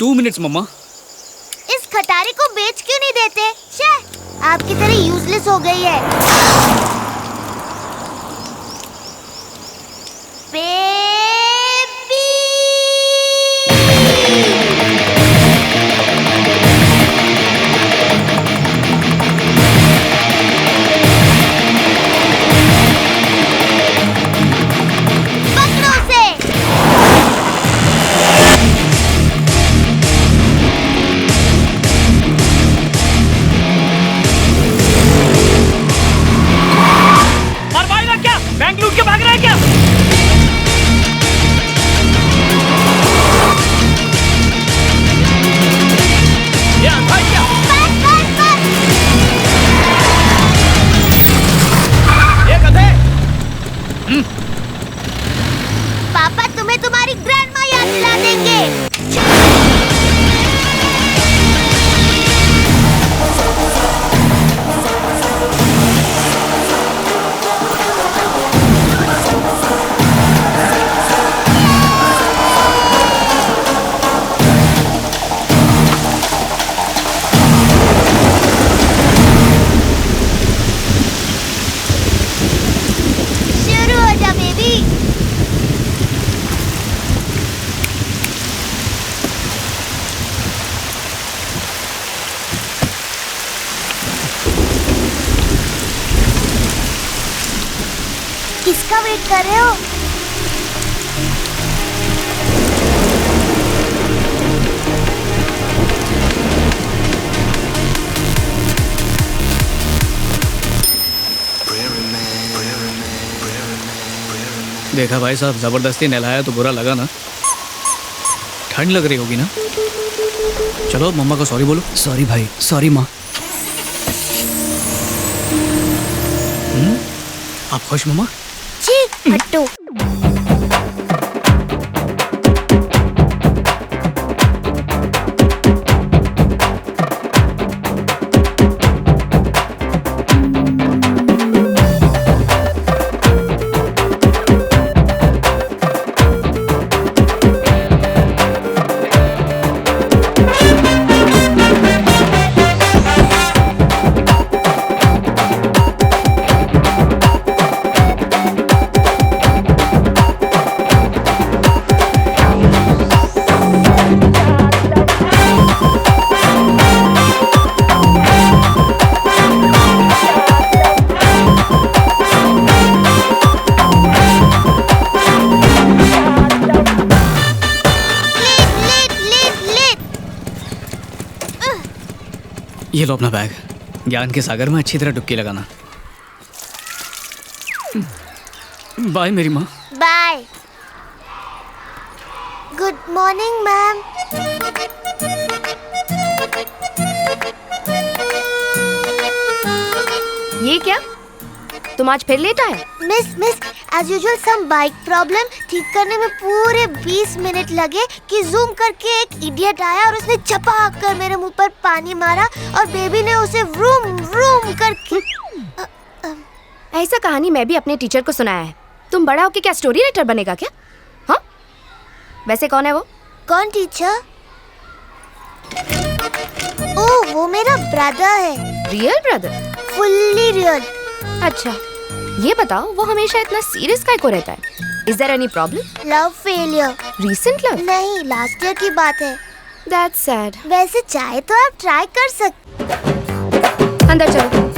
2 minutes मम्मा। इस खटारी को बेच क्यों नहीं देते? आपकी तरह यूजलेस हो गई है। पापा तुम्हें तुम्हारी ग्रैंडमा याद दिला देंगे। शुरू हो जा बेबी। किसका वेट कर रहे हो? देखा भाई साहब, जबरदस्ती नहलाया तो बुरा लगा ना? ठंड लग रही होगी ना? चलो मम्मा को सॉरी बोलो। सॉरी भाई, सॉरी माँ। आप खुश मम्मा? जी हट्टू। ये लो अपना बैग। ज्ञान के सागर में अच्छी तरह डुबकी लगाना। बाय मेरी माँ। बाय। Good morning ma'am. ये क्या? तुम आज फिर लेट आए? मिस एज यूजुअल सम बाइक प्रॉब्लम। ठीक करने में पूरे 20 मिनट लगे कि जूम करके एक इडियट आया और उसने चपाक कर मेरे मुंह पर पानी मारा और बेबी ने उसे व्रूम व्रूम करके। ऐसा कहानी मैं भी अपने टीचर को सुनाया है। तुम बड़ा होके क्या स्टोरी राइटर बनेगा क्या? हाँ? वैसे कौन है वो? कौन टीचर? ओह, वो मेरा ब्रदर है। Real brother? Fully real. अच्छा, ये बताओ वो हमेशा इतना सीरियस काहे को रहता है? Is there any problem? Love failure. Recent love? नहीं, लास्ट ईयर की बात है। That's sad. वैसे चाहे तो आप ट्राई कर सकते। अंदर चलो।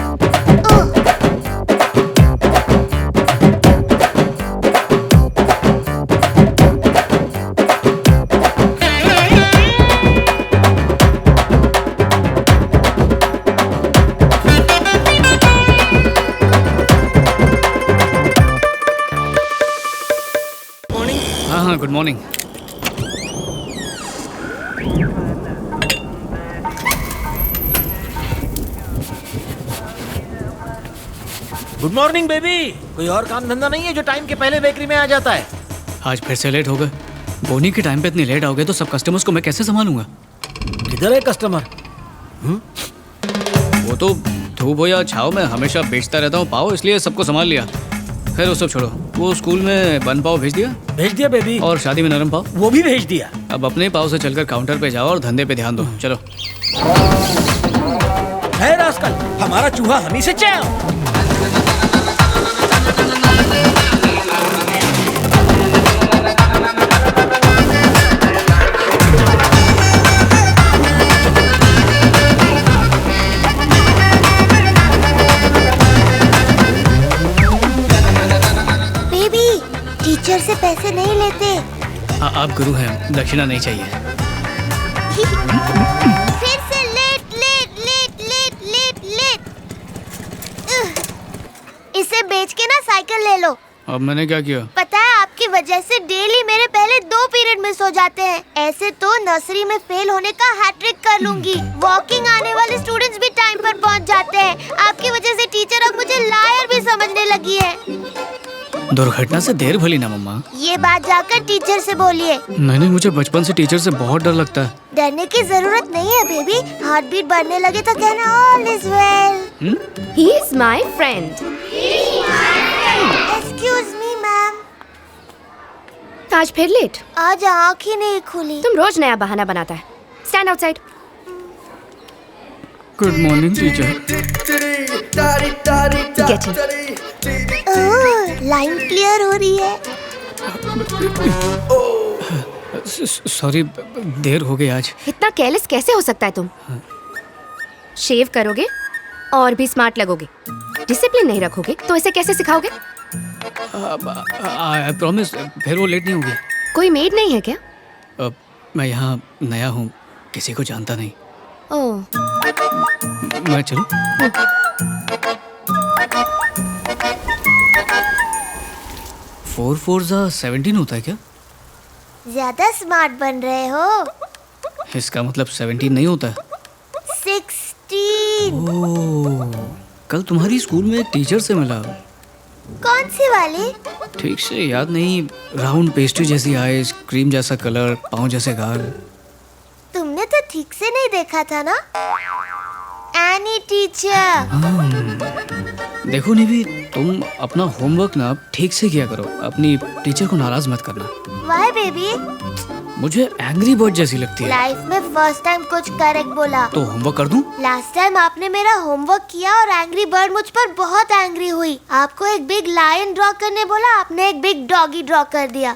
हाँ, good morning. Good morning baby. कोई और काम धंधा नहीं है जो टाइम के पहले बेकरी में आ जाता है? आज फिर से लेट हो गए। बोनी के टाइम पे इतनी लेट आओगे तो सब कस्टमर्स को मैं कैसे संभालूंगा? किधर है कस्टमर? वो तो धूप हो या छाव में हमेशा बेचता रहता हूँ पाव, इसलिए सबको संभाल लिया। फिर वो सब छोड़ो, वो स्कूल में बन पाव भेज दिया बेबी। और शादी में नरम पाव। वो भी भेज दिया। अब अपने पाव से चलकर काउंटर पे जाओ और धंधे पे ध्यान दो। चलो। है रास्कल, हमारा चूहा हम ही से चाहो। टीचर से पैसे नहीं लेते। आप गुरु हैं, दक्षिणा नहीं चाहिए। फिर से late late late late late late. इसे बेच के ना साइकिल ले लो। अब मैंने क्या किया? पता है आपकी वजह से डेली मेरे पहले 2 पीरियड मिस हो जाते हैं। ऐसे तो नर्सरी में फेल होने का हैट्रिक कर लूंगी। वॉकिंग आने वाले स्टूडेंट्स भी टाइम पर पहुंच जाते हैं। आपकी वजह से टीचर अब मुझे लायर भी समझने लगी है। दुर्घटना से देर भली ना मम्मा। ये बात जाकर टीचर से बोलिए। नहीं, मुझे बचपन से टीचर से बहुत डर लगता है। डरने की जरूरत नहीं है बेबी। हार्ट बीट बढ़ने लगे तो कहना all is well. He is my friend. Excuse me ma'am. आज फिर लेट? आज आँख ही नहीं खुली। तुम रोज नया बहाना बनाता है। Stand outside. Good morning teacher. Get in. Line clear हो रही है। सॉरी, देर हो गई आज। इतना केयरलेस कैसे हो सकता है तुम? शेव करोगे और भी स्मार्ट लगोगे। डिसिप्लिन नहीं रखोगे तो इसे कैसे सिखाओगे? आई प्रॉमिस, फिर वो लेट नहीं होगी। कोई मेड नहीं है क्या? मैं यहाँ नया हूँ, किसी को जानता नहीं। ओह, मैं चलूं? 4 4 17 होता है क्या? ज्यादा स्मार्ट बन रहे हो। इसका मतलब 17 नहीं होता है। 16। ओह, कल तुम्हारी स्कूल में एक टीचर से मिला। कौन सी वाली? ठीक से याद नहीं। राउंड पेस्ट्री जैसी आईज, क्रीम जैसा कलर, पाँव जैसे गाल। तुमने तो ठीक से नहीं देखा था ना? Any teacher. देखो निवी, तुम अपना होमवर्क ना ठीक से किया करो। अपनी टीचर को नाराज मत करना। Why baby? मुझे एंग्री बर्ड जैसी लगती है। लाइफ में फर्स्ट टाइम कुछ करेक्ट बोला। तो होमवर्क कर दूं? लास्ट टाइम आपने मेरा होमवर्क किया और एंग्री बर्ड मुझ पर बहुत एंग्री हुई। आपको एक बिग लायन ड्रॉ करने बोला, आपने एक बिग डॉगी ड्रॉ कर दिया।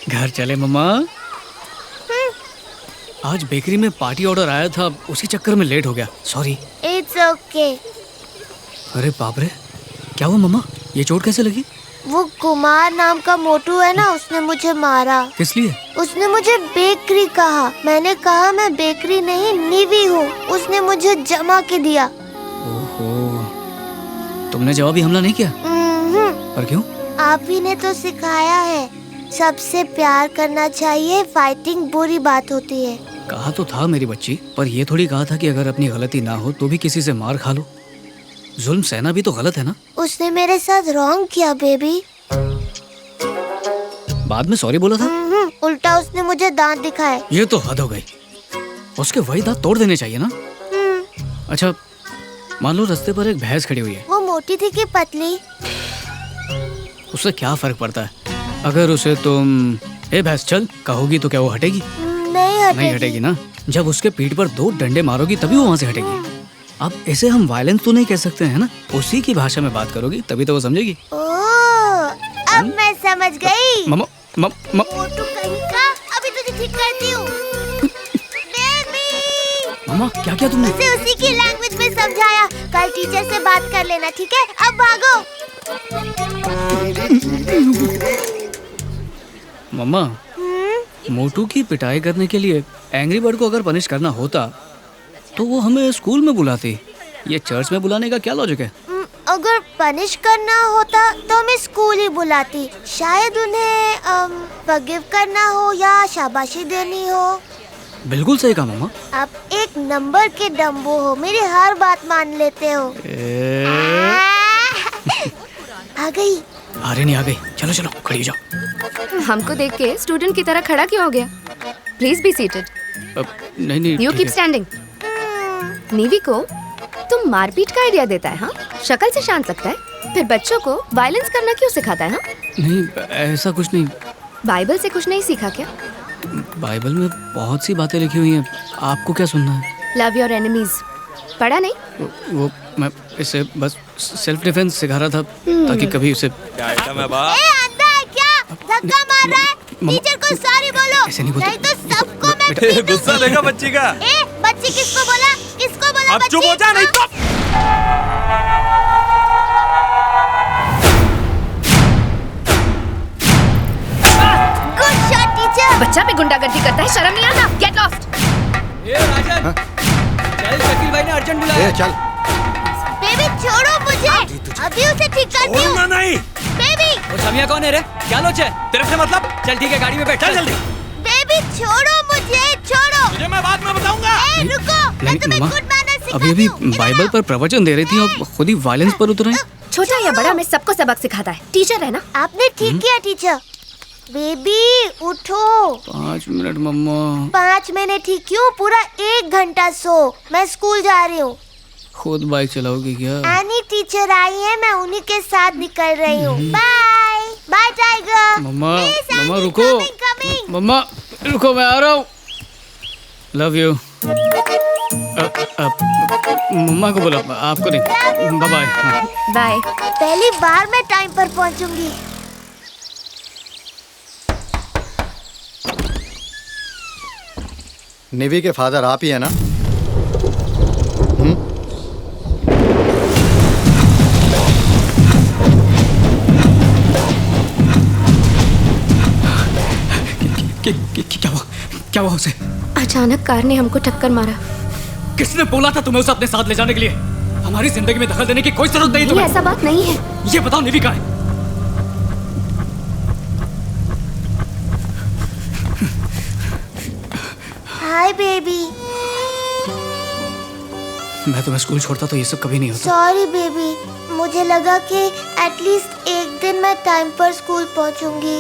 घर चले मम्मा। आज बेकरी में पार्टी ऑर्डर आया था, उसी चक्कर में लेट हो गया। सॉरी। It's okay. अरे बाप रे, क्या हुआ मम्मा? ये चोट कैसे लगी? वो कुमार नाम का मोटू है ना, उसने मुझे मारा। किस लिए? उसने मुझे बेकरी कहा। मैंने कहा मैं बेकरी नहीं नीवी हूँ। उसने मुझे जमा के दिया। ओहो, तुमने जवाबी हमला नहीं किया? पर क्यों? आप ही ने तो सिखाया है, सबसे प्यार करना चाहिए, फाइटिंग बुरी बात होती है। कहा तो था मेरी बच्ची, पर ये थोड़ी कहा था कि अगर अपनी गलती ना हो तो भी किसी से मार खा लो। जुल्म सहना भी तो गलत है ना? उसने मेरे साथ रॉन्ग किया बेबी। बाद में सॉरी बोला था? उल्टा उसने मुझे दांत दिखाए। ये तो हद हो गई। उसके वही दांत तोड़ देने चाहिए ना। अच्छा, मान लो रास्ते पर एक भैंस खड़ी हुई है। वो मोटी थी कि पतली? उससे क्या फर्क पड़ता है? अगर उसे तुम ए भैंस चल कहोगी तो क्या वो हटेगी? नहीं हटेगी ना। जब उसके पीठ पर 2 डंडे मारोगी तभी वो वहाँ से हटेगी। अब इसे हम वायलेंस तो नहीं कह सकते हैं ना, उसी की भाषा में बात करोगी तभी तो वो समझेगी। अब मैं समझ गई। मोटू कहीं का, अभी तुझे ठीक करती हूँ। मम्मा क्या किया तुमने? उसे उसी की लैंग्वेज में समझाया। कल टीचर से बात कर लेना, ठीक है? अब भागो। मम्मा, मोटू की पिटाई करने के लिए एंग्री बर्ड को अगर पनिश करना होता तो वो हमें स्कूल में बुलाती। ये चर्च में बुलाने का क्या लॉजिक है? अगर पनिश करना होता तो हमें स्कूल ही बुलाती। शायद उन्हें फॉरगिव करना हो या शाबाशी देनी हो। बिल्कुल सही कहा मम्मा। आप एक नंबर के डम्बो हो, मेरी हर बात मान लेते हो। आ गई। अरे नहीं, आ गई। चलो चलो खड़ी हो जाओ। हमको देख के स्टूडेंट की तरह खड़ा क्यों हो गया? Please be seated. नहीं यू कीप स्टैंडिंग। नीवी को तुम मारपीट का आइडिया देता है? हाँ, शक्ल से शांत लगता है, फिर बच्चों को वायलेंस करना क्यों सिखाता है? हाँ, नहीं ऐसा कुछ नहीं। बाइबल से कुछ नहीं सीखा क्या? बाइबल में बहुत सी बातें लिखी हुई हैं, आपको क्या सुनना है? लव योर एनिमीज पढ़ा नहीं? वो मैं इसे बस सेल्फ डिफेंस सिखा रहा था ताकि कभी उसे ए, अंधा है क्या? धक्का मार रहा है? टीचर को सॉरी बोलो, ऐसे नहीं बोलते। नहीं तो सबको मैं पीट दूंगी। गुस्सा देगा बच्ची का। ए, बच्ची किसको बोला? किसको बोला? अब चुप हो जा, नहीं तो गुड शॉट टीचर। बच्चा भी गुंडागर्दी करता है, शर्म नहीं आता? Get lost. ए राजन, चल शकील भाई ने अर्जेंट बुलाया। चल। बेबी छोड़ो मुझे, अभी उसे ठीक करती हूँ। नहीं। बेबी, वो समिया कौन है रे? क्या लोच है? तेरे से मतलब? चल ठीक है, गाड़ी में बैठ। चल जल्दी। बेबी छोड़ो मुझे, छोड़ो। तुझे मैं बाद में बताऊंगा। ए, रुको, मैं तुम्हें मम्मा, गुड मैनर्स सिखाती अभी हूँ। इधर बाइबल आओ। पर प्रवचन दे रही थी और खुद ही वायलेंस पर उतर आई। छोटा या बड़ा मैं सबको सबक सिखाता है, टीचर है ना। आपने ठीक किया टीचर। बेबी उठो। 5 मिनट मम्मा। 5 मिनट ही क्यों, पूरा 1 घंटा सो। मैं स्कूल जा रही हूँ। खुद बाइक चलाओगी क्या? एनी टीचर आई है, मैं उन्हीं के साथ निकल रही हूँ। Bye bye tiger. Mamma, Please, mamma Annie, रुको। coming. मम्मा रुको, मैं आ रहा हूँ। Love you. मम्मा को बोला, आपको नहीं। Bye bye. हाँ। बाय। पहली बार मैं टाइम पर पहुँचूंगी। निवी के फादर आप ही है ना? क्या हुआ उसे? अचानक कार ने हमको टक्कर मारा। किसने बोला था तुम्हें उसे अपने साथ ले जाने के लिए? हमारी जिंदगी में दखल देने की कोई जरूरत नहीं ये तुम्हें। ऐसा बात नहीं है। ये बताओ निवी कहाँ है? Hi baby. मैं तुम्हें स्कूल छोड़ता तो ये सब कभी नहीं होता। सॉरी बेबी, मुझे लगा कि एटलीस्ट एक दिन मैं टाइम पर स्कूल पहुंचूंगी।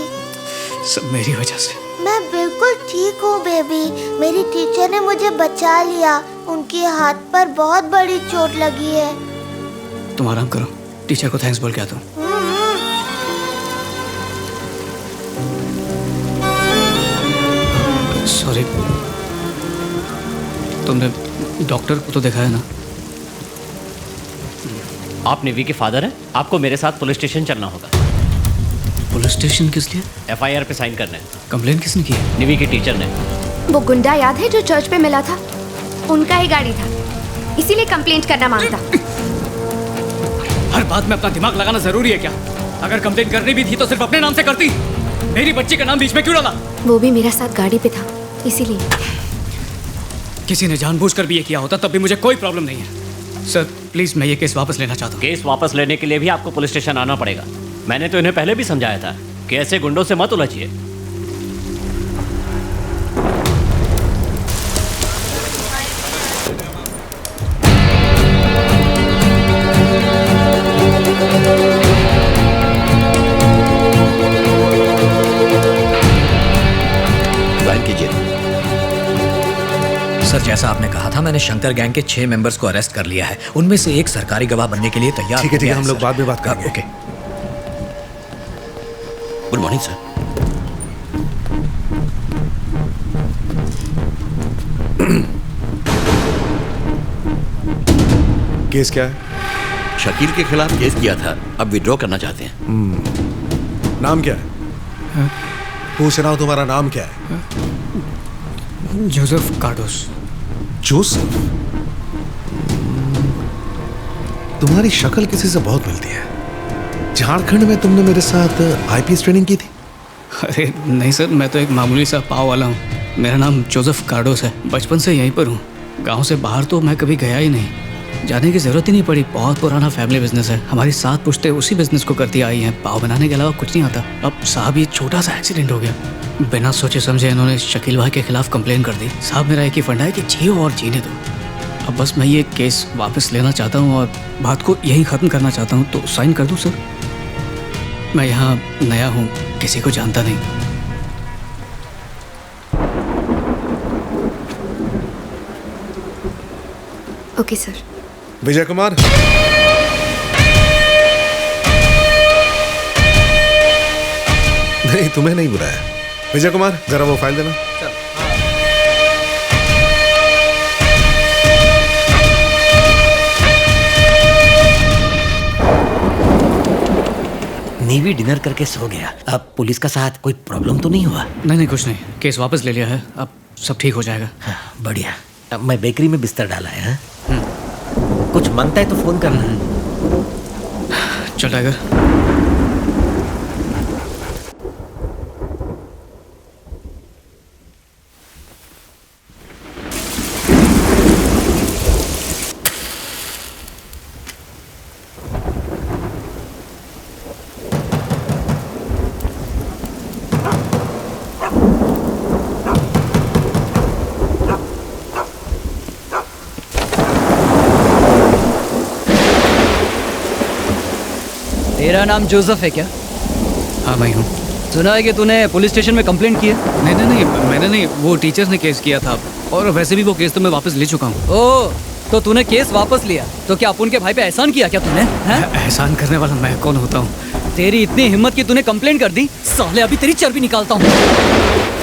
सब मेरी वजह से। मैं बिल्कुल ठीक हूँ बेबी। मेरी टीचर ने मुझे बचा लिया। उनके हाथ पर बहुत बड़ी चोट लगी है। तुम आराम करो, टीचर को थैंक्स बोल के आता हूँ। सॉरी। तुमने डॉक्टर को तो दिखाया ना? आप निवी के फादर हैं, आपको मेरे साथ पुलिस स्टेशन चलना होगा। पुलिस स्टेशन किस लिए? एफआईआर पे साइन करने। कंप्लेन किसने की है? निवी के टीचर ने। वो गुंडा याद है जो चर्च पे मिला था? उनका ही गाड़ी था, इसीलिए कंप्लेंट करना मांगता। हर बात में अपना दिमाग लगाना जरूरी है क्या? अगर कंप्लेन करनी भी थी तो सिर्फ अपने नाम से करती। मेरी बच्ची का नाम बीच में क्यों डाला? वो भी मेरा साथ गाड़ी पे था, इसीलिए। किसी ने जानबूझकर भी ये किया होता तब भी मुझे कोई प्रॉब्लम नहीं है। सर प्लीज, मैं ये केस वापस लेना चाहता हूँ। केस वापस लेने के लिए भी आपको पुलिस स्टेशन आना पड़ेगा। मैंने तो इन्हें पहले भी समझाया था कि ऐसे गुंडों से मत उलझिए। सर, जैसा आपने कहा था, मैंने शंकर गैंग के 6 मेंबर्स को अरेस्ट कर लिया है। उनमें से एक सरकारी गवाह बनने के लिए तैयार ठीक है, हो गया हम लोग सर। बाद में बात करेंगे। Okay. Good morning sir. Case क्या है? शकील के खिलाफ केस किया था, अब विड्रॉ करना चाहते हैं। नाम क्या है? पूछ रहा हूँ, तुम्हारा नाम क्या है? जोसेफ कार्डोस। जोसेफ? तुम्हारी शक्ल किसी से बहुत मिलती है। झारखंड में तुमने मेरे साथ आईपीएस ट्रेनिंग की थी? अरे नहीं सर, मैं तो एक मामूली सा पाव वाला हूँ। मेरा नाम जोसेफ कार्डोस है। बचपन से यहीं पर हूँ। गांव से बाहर तो मैं कभी गया ही नहीं। जाने की जरूरत ही नहीं पड़ी। बहुत पुराना फैमिली बिजनेस है। हमारी 7 पुश्तें उसी बिजनेस को करती आई हैं। पाव बनाने के अलावा कुछ नहीं आता। अब साहब, ये छोटा सा एक्सीडेंट हो गया। बिना सोचे समझे इन्होंने शकील भाई के खिलाफ कंप्लेन कर दी। साहब, मेरा एक ही फंडा है कि जियो और जीने दो। अब बस मैं ये केस वापस लेना चाहता हूँ और बात को यहीं ख़त्म करना चाहता हूँ। तो साइन कर दूँ सर? मैं यहाँ नया हूँ, किसी को जानता नहीं। Okay sir. विजय कुमार, तुम्हें नहीं बुलाया। विजय कुमार, जरा वो फाइल देना। नेवी डिनर करके सो गया। अब पुलिस का साथ कोई प्रॉब्लम तो नहीं हुआ? नहीं, कुछ नहीं, केस वापस ले लिया है, अब सब ठीक हो जाएगा। हाँ, बढ़िया। अब मैं बेकरी में बिस्तर डाला है। कुछ मांगता है तो फोन करना। चल टाइगर। तेरा नाम जोसेफ है क्या? हाँ मैं हूँ। सुना है कि तूने पुलिस स्टेशन में कंप्लेंट की है? नहीं, मैंने नहीं, वो टीचर्स ने केस किया था, और वैसे भी वो केस तो मैं वापस ले चुका हूँ। ओह, तो तूने केस वापस लिया, तो क्या अपुन के भाई पे एहसान किया क्या तूने? एहसान करने वाला मैं कौन होता हूँ? तेरी इतनी हिम्मत की तूने कंप्लेंट कर दी? साले अभी तेरी चर्बी निकालता हूँ।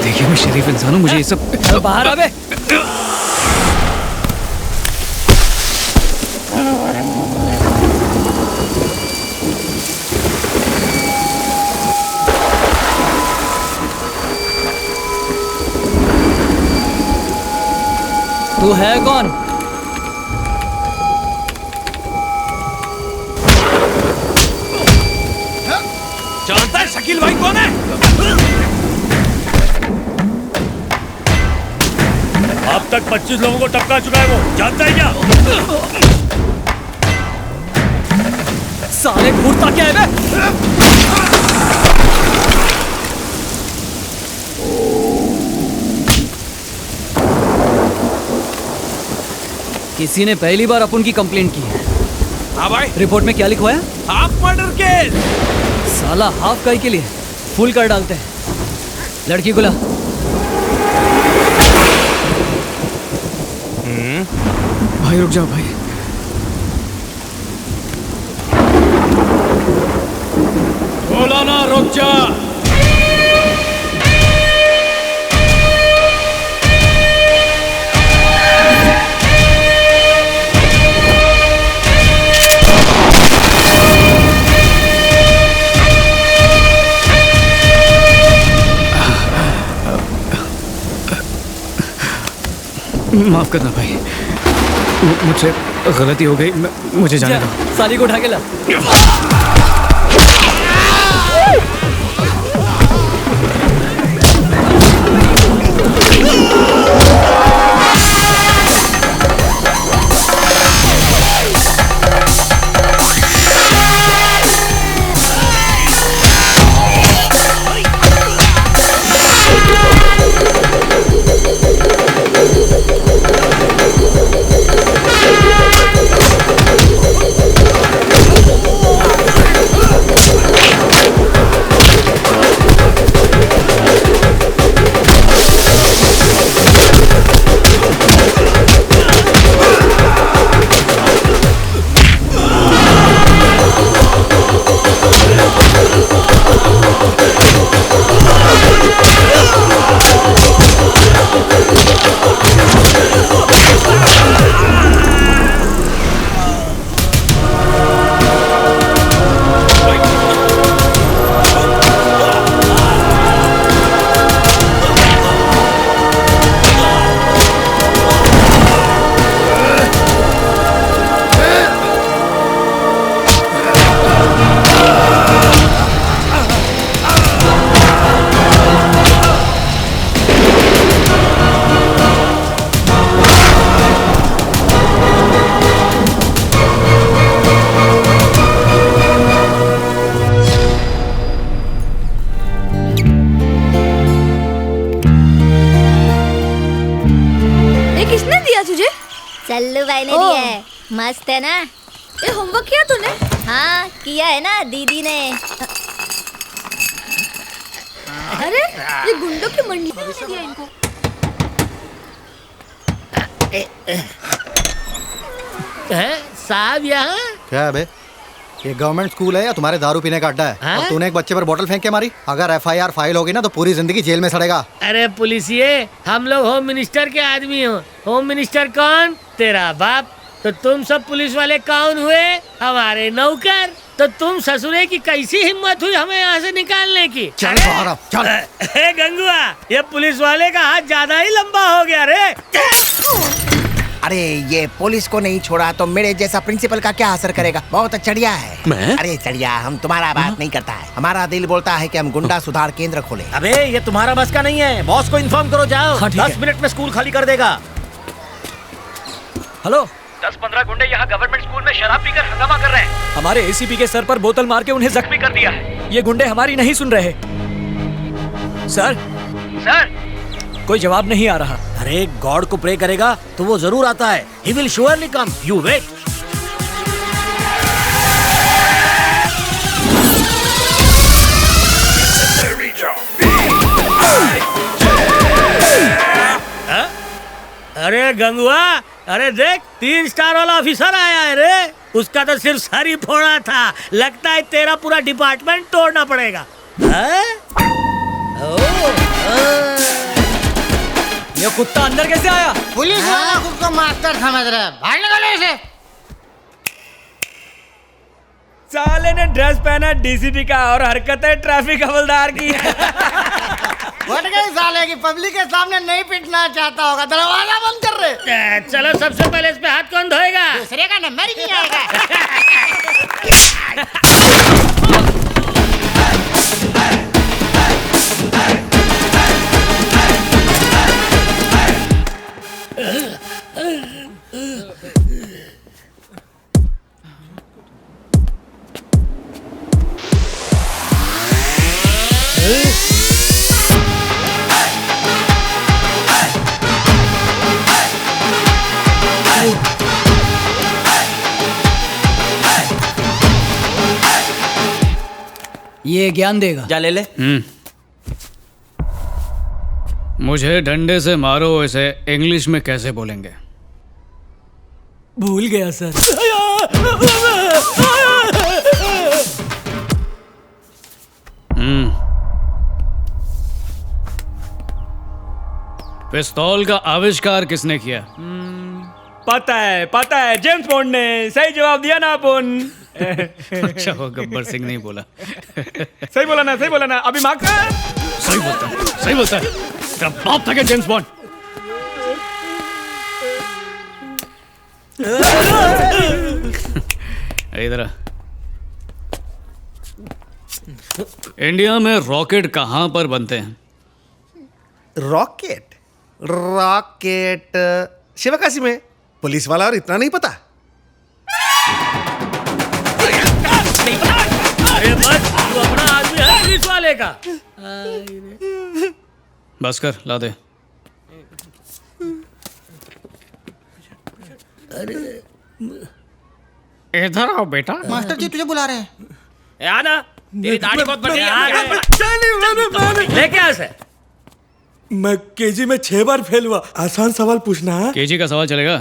देखिए मैं शरीफ इंसान हूँ, मुझे ये सब। बाहर आ बे। तू है कौन? जानता है शकील भाई कौन है? अब तक 25 लोगों को टपका चुका है वो, जानता है क्या? साले घूरता क्या है बे? किसी ने पहली बार अपुन की कंप्लेंट की है। हाँ भाई। रिपोर्ट में क्या लिखवाया? Half murder case. साला हाफ काय के लिए फुल कर डालते हैं। लड़की को ला। भाई रुक जाओ भाई। बोला ना रुक जा। माफ करना भाई, मुझसे गलती हो गई, मुझे जाने दो। साली को उठा के ला। सल्लू भाई ने दिया है, मस्त है ना? ये होमवर्क किया तूने? हाँ किया है ना दीदी ने। अरे ये गुंडों की मंडली ने दिया इनको। साहब यहाँ क्या है बे? ये गवर्नमेंट स्कूल है या तुम्हारे दारू पीने का अड्डा है? और तूने एक बच्चे पर बोतल फेंक के मारी। अगर FIR फाइल होगी ना तो पूरी जिंदगी जेल में सड़ेगा। अरे पुलिसिए, हम लोग होम मिनिस्टर के आदमी हो। होम मिनिस्टर कौन? तेरा बाप। तो तुम सब पुलिस वाले कौन हुए? हमारे नौकर। तो तुम ससुरे की कैसी हिम्मत हुई हमें यहाँ से निकालने की? चल बाहर चल। गंगुआ, ये पुलिस वाले का हाथ ज्यादा ही लंबा हो गया रे। अरे ये पुलिस को नहीं छोड़ा तो मेरे जैसा प्रिंसिपल का क्या असर करेगा? बहुत चढ़िया है। मैं? अरे चढ़िया, हम तुम्हारा बात नहीं करता है। हमारा दिल बोलता है कि हम गुंडा सुधार केंद्र खोले। अबे ये तुम्हारा बस का नहीं है, बॉस को इन्फॉर्म करो। जाओ। 10 मिनट में स्कूल खाली कर देगा। हेलो, 10-15 गुंडे यहाँ गवर्नमेंट स्कूल में शराब पीकर हंगामा कर रहे हैं। हमारे ACP के सर पर बोतल मार के उन्हें जख्मी कर दिया है। ये गुंडे हमारी नहीं सुन रहे। सर कोई जवाब नहीं आ रहा। अरे गॉड को प्रे करेगा तो वो जरूर आता है। He will surely come. You wait. अरे गंगुआ, अरे देख 3 स्टार वाला ऑफिसर आया है रे। उसका तो सिर्फ सर ही फोड़ा था। लगता है तेरा पूरा डिपार्टमेंट तोड़ना पड़ेगा। ये कुत्ता अंदर कैसे आया? पुलिस वाला खुद को मास्टर समझ रहा है। बाहर निकलो इसे। साले ने ड्रेस पहना DCP का और हरकतें ट्रैफिक हवलदार की। फट गई साले की। पब्लिक के सामने नहीं पिटना चाहता होगा। दरवाजा बंद कर रहे। चलो सबसे पहले इस पे हाथ कौन धोएगा? दूसरे का नंबर ही नहीं आएगा। ये ज्ञान देगा। जा ले ले। मुझे डंडे से मारो, इसे इंग्लिश में कैसे बोलेंगे? भूल गया सर। पिस्तौल का आविष्कार किसने किया? पता है, जेम्स बॉन्ड ने। सही जवाब दिया ना अपन। अच्छा वो गब्बर सिंह नहीं बोला। सही बोला ना। अभी मार्क्स। सही बोलता है। तेरा बाप था क्या जेम्स बॉन्ड? इधर आ। इंडिया में रॉकेट कहाँ पर बनते हैं? रॉकेट शिवकाशी में। पुलिस वाला और इतना नहीं पता? अरे बस, तू अपना आदमी है पुलिस वाले का। बस कर, ला दे। इधर आओ बेटा। मास्टर जी तुझे बुला रहे हैं। आना, तेरी दाढ़ी बहुत बड़ी है। लेके आ से। मैं केजी में 6 बार फेल हुआ। आसान सवाल पूछना है। केजी का सवाल चलेगा?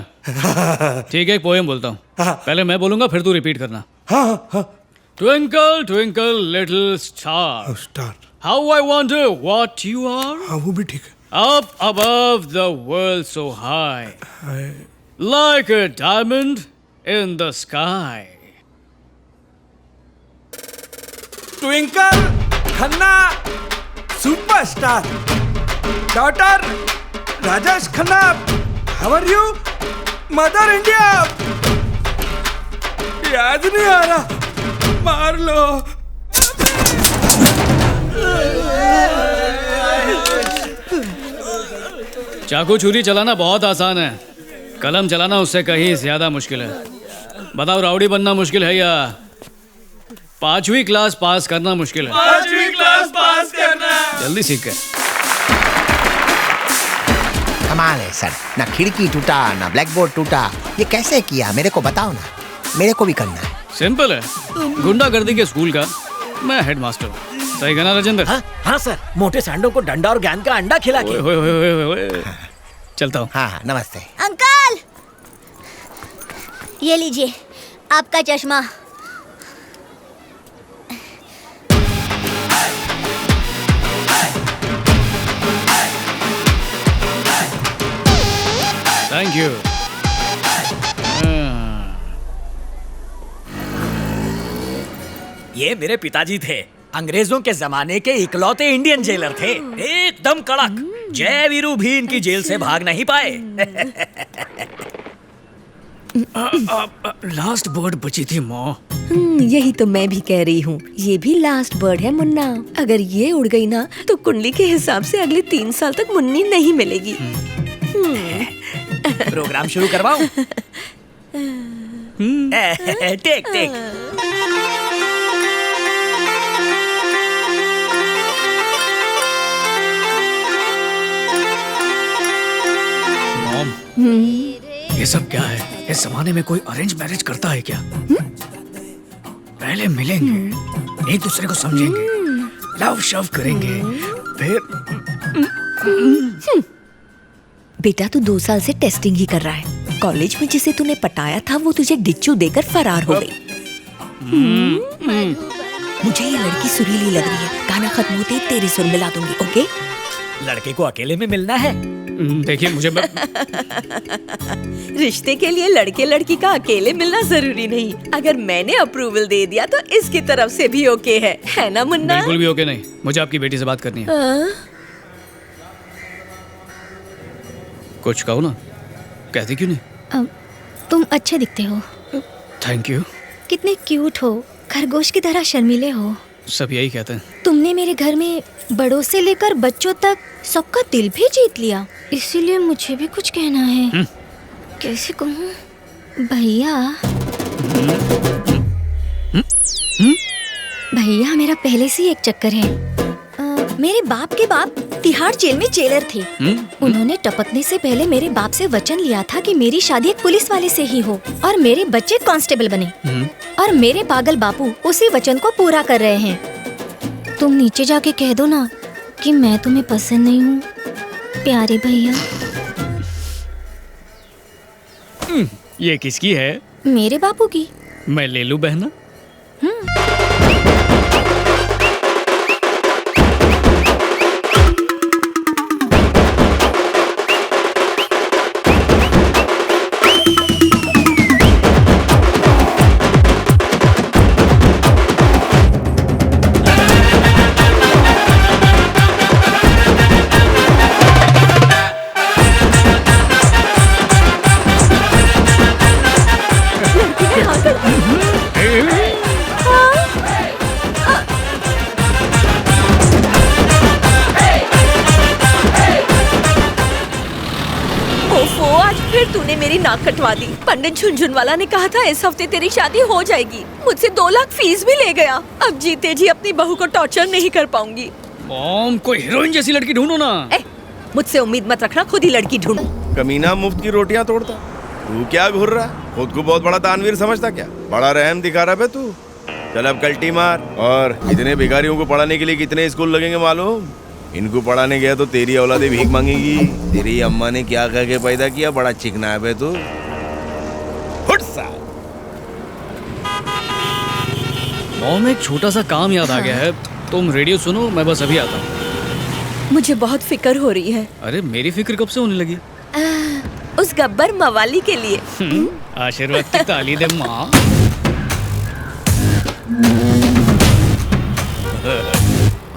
ठीक है, एक पोएम बोलता हूँ। पहले मैं बोलूंगा, फिर तू रिपीट करना। हाँ। Twinkle, twinkle, little star. Star. How I wonder what you are. हाँ, वो भी ठीक है। Up above the world so high. Like a diamond in the sky. Twinkle Khanna superstar. Daughter Rajesh Khanna. How are you? Mother India. याद नहीं आ रहा। मार लो। चाकू छुरी चलाना बहुत आसान है, कलम चलाना उससे कहीं ज्यादा मुश्किल है। बताओ, राउडी बनना मुश्किल है या 5वीं क्लास पास करना मुश्किल है? 5वीं क्लास पास करना। जल्दी सीख गए। कमाल है सर। ना खिड़की टूटा, ना ब्लैक बोर्ड टूटा। ये कैसे किया? मेरे को बताओ ना, मेरे को भी करना है। सिंपल है, गुंडागर्दी के स्कूल का मैं हेडमास्टर हूँ। सही कहना राजेंद्र? हाँ सर, मोटे सांडों को डंडा और ज्ञान का अंडा खिला के। ओए, चलता हूँ। हाँ, नमस्ते अंकल, ये लीजिए आपका चश्मा। Thank you. ये मेरे पिताजी थे, अंग्रेजों के जमाने के इकलौते इंडियन जेलर थे, एकदम कड़क। जय वीरू भी इनकी जेल से भाग नहीं पाए। लास्ट बर्ड बची थी माँ। यही तो मैं भी कह रही हूँ, ये भी लास्ट बर्ड है मुन्ना। अगर ये उड़ गई ना तो कुंडली के हिसाब से अगले 3 साल तक मुन्नी नहीं मिलेगी। प्रोग्राम शुरू करवाऊं? Take take. मॉम, ये सब क्या है? इस जमाने में कोई अरेंज मैरिज करता है क्या? पहले मिलेंगे, एक दूसरे को समझेंगे, लव शव करेंगे, फिर बेटा तू 2 साल से टेस्टिंग ही कर रहा है। कॉलेज में जिसे तूने पटाया था वो तुझे डिच्चू देकर फरार हो गई। मुझे ये लड़की सुरीली लग रही है। गाना खत्म होते ही तेरी सुर मिला दूंगी, ओके? लड़के को अकेले में मिलना है। देखिए मुझे रिश्ते के लिए लड़के लड़की का अकेले मिलना जरूरी नहीं। अगर मैंने अप्रूवल दे दिया तो इसकी तरफ से भी ओके है ना मुन्ना? बिल्कुल भी ओके नहीं। मुझे आपकी बेटी से बात करनी है। कुछ कहो ना, कहते क्यों नहीं? तुम अच्छे दिखते हो। Thank you. कितने क्यूट हो, खरगोश की तरह शर्मीले हो। सब यही कहते हैं। तुमने मेरे घर में बड़ों से लेकर बच्चों तक सबका दिल भी जीत लिया, इसीलिए मुझे भी कुछ कहना है। कैसे कहूँ भैया? भैया मेरा पहले से ही एक चक्कर है। मेरे बाप के बाप तिहाड़ जेल में जेलर थे। उन्होंने टपकने से पहले मेरे बाप से वचन लिया था कि मेरी शादी एक पुलिस वाले से ही हो और मेरे बच्चे कांस्टेबल बने। और मेरे पागल बापू उसी वचन को पूरा कर रहे हैं। तुम नीचे जाके कह दो ना कि मैं तुम्हें पसंद नहीं हूँ, प्यारे भैया। ये किसकी है? मेरे बापू की। मैं ले लूं बहना? तूने मेरी नाक कटवा दी। पंडित झुनझुनवाला ने कहा था इस हफ्ते तेरी शादी हो जाएगी। मुझसे 2 लाख फीस भी ले गया। अब जीते जी अपनी बहू को टॉर्चर नहीं कर पाऊंगी। मॉम, कोई हीरोइन जैसी लड़की ढूंढो ना। मुझसे उम्मीद मत रखना, खुद ही लड़की ढूंढो। कमीना मुफ्त की रोटियां तोड़ता, तू क्या घूर रहा? खुद को बहुत बड़ा दानवीर समझता क्या? बड़ा रहम दिखा रहा है तू। चल अब कल्टी मार। और इतने भिखारियों को पढ़ाने के लिए कितने स्कूल लगेंगे मालूम? इनको पढ़ाने गया तो तेरी औलादे भीख मांगेगी। तेरी अम्मा ने क्या कह के पैदा किया? बड़ा चिकना है बे तू। मॉम, एक छोटा सा काम याद आ गया है। तुम रेडियो सुनो, मैं बस अभी आता हूँ। मुझे बहुत फिक्र हो रही है। अरे मेरी फिक्र कब से होने लगी? उस गब्बर मवाली के लिए। आशीर्वाद की ताली दे माँ।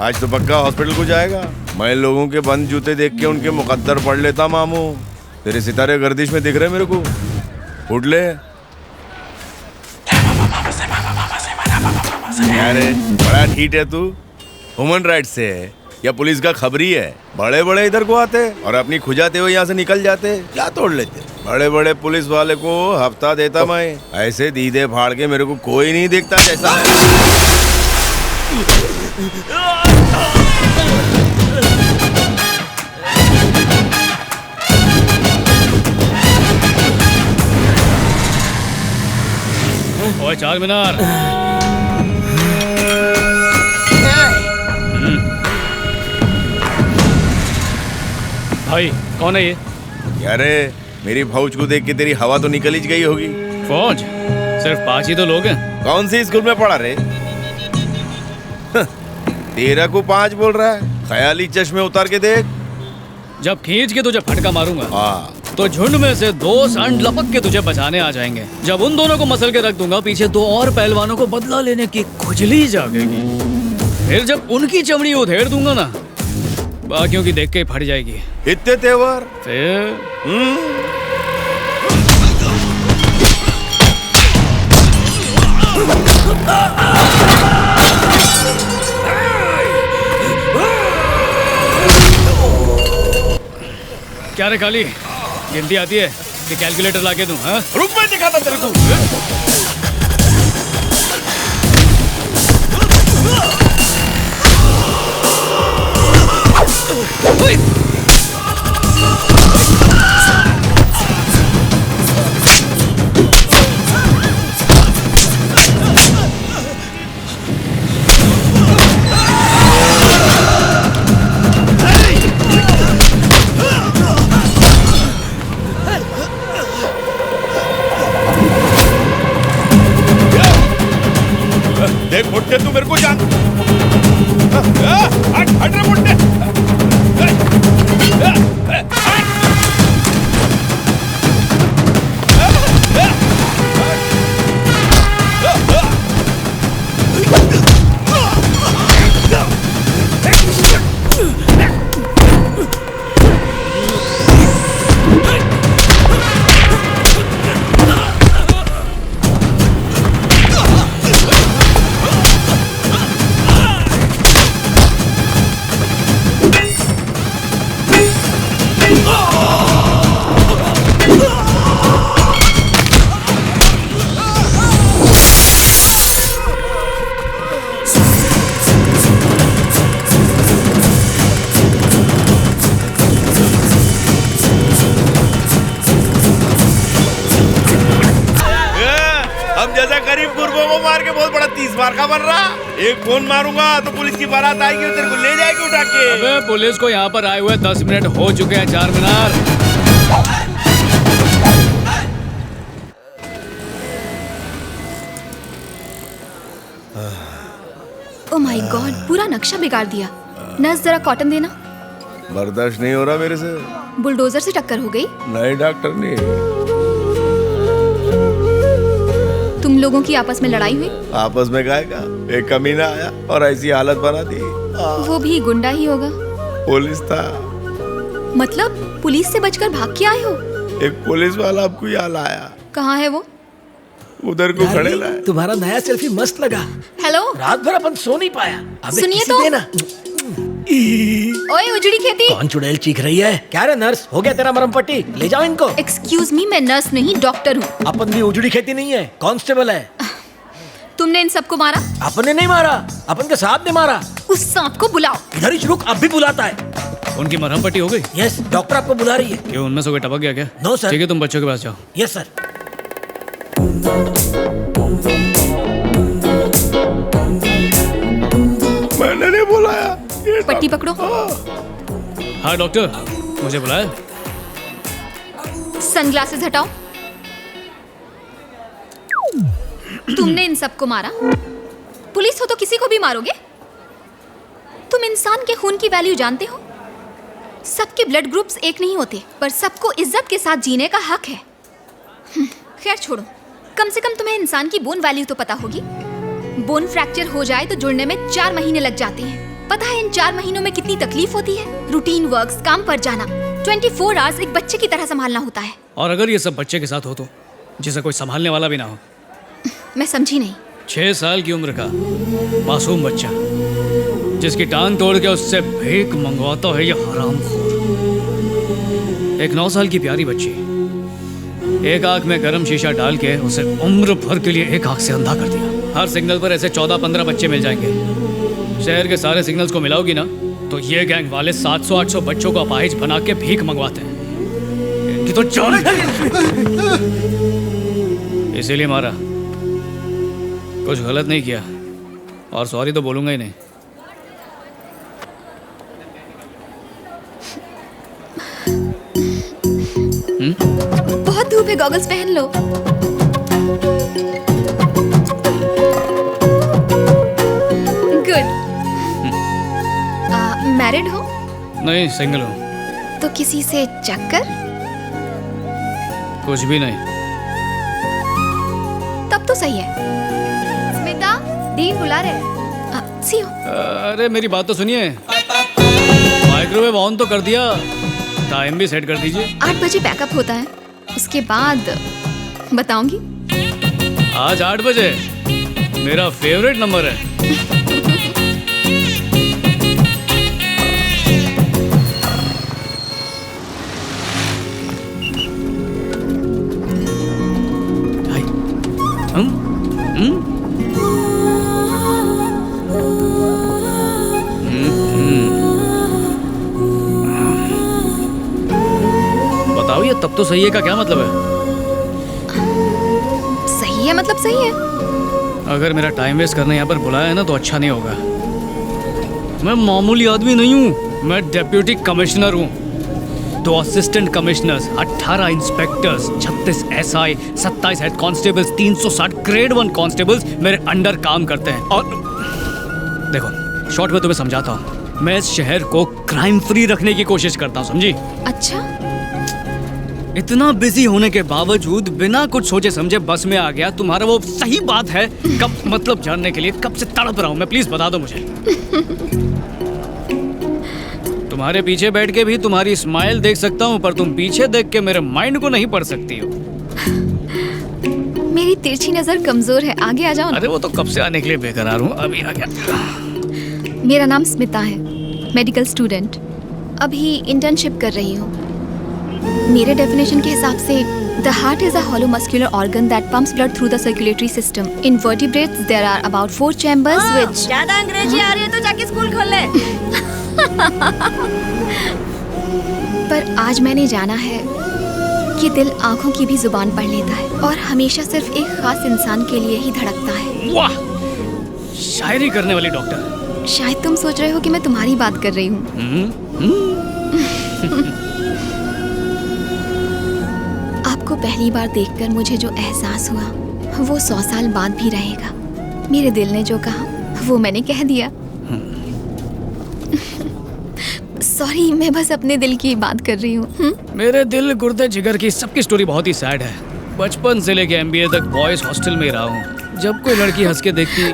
आज तो पक्का हॉस्पिटल को जाएगा। मैं लोगों के बंद जूते देख के उनके मुकद्दर पढ़ लेता मामू। तेरे सितारे गर्दिश में दिख रहे मेरे को। उठ ले। अरे बड़ा ठीक है तू। ह्यूमन राइट से है या पुलिस का खबरी है? बड़े बड़े इधर को आते और अपनी खुजाते हुए यहाँ से निकल जाते, क्या तोड़ लेते? बड़े बड़े पुलिस वाले को हफ्ता देता मैं। ऐसे दीदे फाड़ के मेरे को कोई नहीं देखता जैसा। ओए चार मीनार। भाई कौन है ये? अरे मेरी फौज को देख के तेरी हवा तो निकल ही गई होगी। फौज? सिर्फ 5 ही तो लोग हैं। कौन सी स्कूल में पढ़ा रे? तेरा को 5 बोल रहा है। ख्याली चश्मे उतार के देख। जब खींच के तुझे फटका मारूंगा। हाँ, तो झुंड में से 2 सांड लपक के तुझे बचाने आ जाएंगे। जब उन दोनों को मसल के रख दूंगा, पीछे 2 और पहलवानों को बदला लेने की खुजली जागेगी। फिर जब उनकी चमड़ी उधेड़ दूंगा ना, बाकियों की देख के फट जाएगी। इतने तेवर फिर क्या रे काली, गिनती आती है कि कैलकुलेटर लाके दूं? हाँ? रुक, मैं दिखाता तेरे को। देख मुट्टे, तू मेरे को जान। हट रे मुट्टे। मार के बहुत बड़ा 30 बार का बन रहा। एक फोन मारूंगा तो पुलिस की बारात आएगी और तेरे को ले जाएगी उठा के। अबे पुलिस को यहाँ पर आए हुए 10 मिनट हो चुके हैं, चार मीनार। ओह माय गॉड, पूरा नक्शा बिगाड़ दिया। नर्स जरा कॉटन देना। बर्दाश्त नहीं हो रहा मेरे से। बुलडोजर से टक्कर हो गई? नहीं डॉक्टर नहीं। तुम लोगों की आपस में लड़ाई हुई? आपस में गायका एक कमीना आया और ऐसी हालत बना दी। वो भी गुंडा ही होगा। पुलिस था। मतलब पुलिस से बचकर भाग के आए हो? एक पुलिस वाला आपको यहाँ लाया। कहाँ है वो? उधर को खड़े लाए। तुम्हारा नया सेल्फी मस्त लगा। हेलो, रात भर अपन सो नहीं पाया। सुनिए तो। ओए उजड़ी खेती, कौन चुड़ैल चीख रही है? क्या रे नर्स, हो गया तेरा मरम पट्टी? ले जाओ इनको। एक्सक्यूज मी, मैं नर्स नहीं डॉक्टर हूँ। अपन भी उजड़ी खेती नहीं है, कांस्टेबल है। तुमने इन सबको मारा? अपन ने नहीं मारा, अपन के सांप ने मारा। उस सांप को बुलाओ। इधर ही रुक, अब भी बुलाता है। उनकी मरहम पट्टी हो गई? यस, डॉक्टर आपको बुला रही है। क्यों, उनमें से कोई टपक गया क्या? No sir. ठीक है, तुम बच्चों के पास जाओ। Yes sir. मैंने नहीं बुलाया। पट्टी पकड़ो। हाँ डॉक्टर, मुझे बुलाया? सनग्लासेस हटाओ। तुमने इन सबको मारा? पुलिस हो तो किसी को भी मारोगे? तुम इंसान के खून की वैल्यू जानते हो? सबके ब्लड ग्रुप्स एक नहीं होते, पर सबको इज्जत के साथ जीने का हक है। खैर छोड़ो, कम से कम तुम्हें इंसान की बोन वैल्यू तो पता होगी। बोन फ्रैक्चर हो जाए तो जुड़ने में 4 महीने लग जाते हैं। पता है इन 4 महीनों में कितनी तकलीफ होती है? रूटीन वर्क्स, काम पर जाना, 24 आवर्स एक बच्चे की तरह संभालना होता है। और अगर ये सब बच्चे के साथ हो तो, जिसे कोई संभालने वाला भी ना हो? मैं समझी नहीं। 6 साल की उम्र का मासूम बच्चा, जिसकी टांग तोड़ के उससे भीख मंगवाता है ये हरामखोर। एक 9 साल की प्यारी बच्ची, एक आंख में गरम शीशा डाल के उसे उम्र भर के लिए एक आंख से अंधा कर दिया। हर सिग्नल पर ऐसे 14-15 बच्चे मिल जाएंगे। शहर के सारे सिग्नल्स को मिलाओगी ना तो ये गैंग वाले 700-800 बच्चों को अपाहिज बना के भीख मंगवाते हैं। इनकी तो जान इसीलिए मारा। कुछ गलत नहीं किया और सॉरी तो बोलूंगा ही नहीं। बहुत धूप है, गॉगल्स पहन लो। गुड। मैरिड हो? नहीं, सिंगल हूँ। तो किसी से चक्कर? कुछ भी नहीं। तब तो सही है। स्मिता, दीन बुला रहे हैं। सी यू। अरे मेरी बात तो सुनिए। माइक्रोवेव ऑन तो कर दिया, टाइम भी सेट कर दीजिए। 8 बजे बैकअप होता है, उसके बाद बताऊंगी। आज 8 बजे मेरा फेवरेट नंबर है। बताओ ये तब तो सही है का क्या मतलब है? सही है मतलब सही है। अगर मेरा टाइम वेस्ट करने यहाँ पर बुलाया है ना तो अच्छा नहीं होगा। मैं मामूली आदमी नहीं हूँ, मैं डेप्यूटी कमिश्नर हूँ। 2 assistant commissioners, 18 inspectors, 36 SI, 27 head constables, 360 grade 1 constables मेरे अंडर काम करते हैं। और देखो शॉर्ट में तुम्हें समझाता हूँ, मैं इस शहर को क्राइम फ्री रखने की कोशिश करता हूँ, समझी? अच्छा। इतना बिजी होने के बावजूद बिना कुछ सोचे समझे बस में आ गया। तुम्हारा वो सही बात है कब मतलब जानने के लिए कब से तड़प रहा हूँ मैं, प्लीज बता दो मुझे। तुम्हारे पीछे बैठ के भी तुम्हारी स्माइल देख सकता हूँ, पर तुम पीछे देख के मेरे माइंड को नहीं पढ़ सकती हो। मेरी तिरछी नजर कमजोर है, आगे आ जाओ ना। अरे वो तो कब से आने के लिए बेकरार हूँ, अभी आ गया। मेरा नाम स्मिता है, मेडिकल स्टूडेंट, अभी इंटर्नशिप कर रही हूँ। मेरे डेफिनेशन के हिसाब से the heart is a hollow muscular organ that pumps blood through the circulatory system. In vertebrates there are about 4 chambers which ज्यादा अंग्रेजी आ रही है तो जाके स्कूल खोल ले। पर आज मैंने जाना है कि दिल आंखों की भी जुबान पढ़ लेता है और हमेशा सिर्फ एक खास इंसान के लिए ही धड़कता है। वाह, शायरी करने वाली डॉक्टर। शायद तुम सोच रहे हो कि मैं तुम्हारी बात कर रही हूँ। आपको पहली बार देखकर मुझे जो एहसास हुआ वो 100 साल बाद भी रहेगा। मेरे दिल ने जो कहा वो मैंने कह दिया। सॉरी, मैं बस अपने दिल की बात कर रही हूँ। मेरे दिल गुर्दे जिगर की सबकी स्टोरी बहुत ही सैड है। बचपन से लेके MBA तक बॉयज हॉस्टल में रहा हूँ। जब कोई लड़की हंस के देखती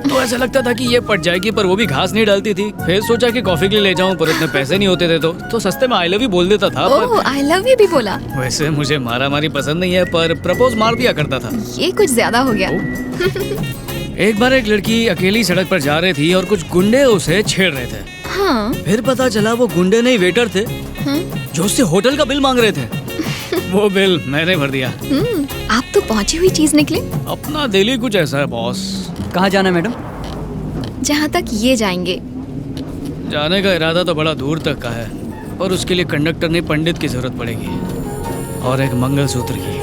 तो ऐसा लगता था कि ये पट जाएगी, पर वो भी घास नहीं डालती थी। फिर सोचा कि कॉफी के लिए ले जाऊं, पर इतने पैसे नहीं होते थे तो सस्ते में आई लव यू बोल देता था। ओह, आई लव यू भी बोला? वैसे मुझे मारा मारी पसंद नहीं है, पर प्रपोज मार दिया करता था। ये कुछ ज्यादा हो गया। एक बार एक लड़की अकेली सड़क पर जा रही थी और कुछ गुंडे उसे छेड़ रहे थे। हाँ। फिर पता चला वो गुंडे नहीं वेटर थे, जो उससे होटल का बिल मांग रहे थे। वो बिल मैंने भर दिया। आप तो पहुंची हुई चीज निकले। अपना दिल ही कुछ ऐसा है बॉस। कहाँ जाना है मैडम? जहाँ तक ये जाएंगे। जाने का इरादा तो बड़ा दूर तक का है, पर उसके लिए कंडक्टर नहीं पंडित की जरूरत पड़ेगी, और एक मंगलसूत्र की।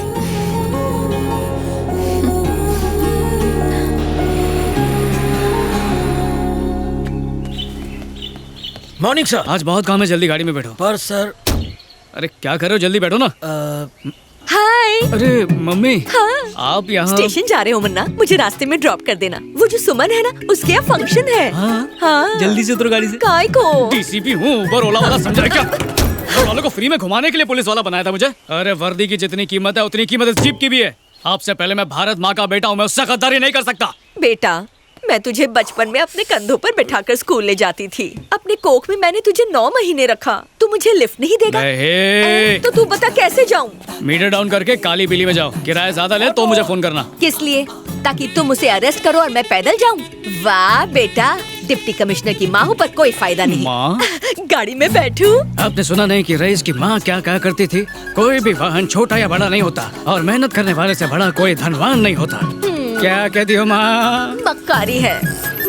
Morning sir. आज बहुत काम है, जल्दी गाड़ी में बैठो। पर सर। अरे क्या कर रहे हो, जल्दी बैठो ना। हाय। अरे मम्मी। हाँ। आप यहाँ स्टेशन जा रहे हो मन्ना, मुझे रास्ते में ड्रॉप कर देना। वो जो सुमन है ना, उसके यहाँ फंक्शन है। हाँ। जल्दी से उतरो गाड़ी से। काय को? DCP हूँ, ऊबर ओला वाला समझा क्या? ऊबर वालों को फ्री में घुमाने के लिए पुलिस वाला बनाया था मुझे। अरे वर्दी की जितनी कीमत है उतनी कीमत इस जीप की भी है। आपसे पहले मैं भारत माँ का बेटा हूँ, मैं उससे गद्दारी नहीं कर सकता। बेटा, मैं तुझे बचपन में अपने कंधों पर बिठाकर स्कूल ले जाती थी। अपने कोख में मैंने तुझे 9 महीने रखा। तू मुझे लिफ्ट नहीं देगा? तो तू बता कैसे जाऊं? मीटर डाउन करके काली बिल्ली में जाओ। किराया ज्यादा ले तो मुझे फोन करना। किस लिए? ताकि तुम उसे अरेस्ट करो और मैं पैदल जाऊं? वाह बेटा, डिप्टी कमिश्नर की माँ हूँ पर कोई फायदा नहीं। माँ? गाड़ी में बैठू। आपने सुना नहीं कि रईस की माँ क्या कहा करती थी? कोई भी वाहन छोटा या बड़ा नहीं होता, और मेहनत करने वाले से बड़ा कोई धनवान नहीं होता। क्या कहती हो माँ? मक्कारी है,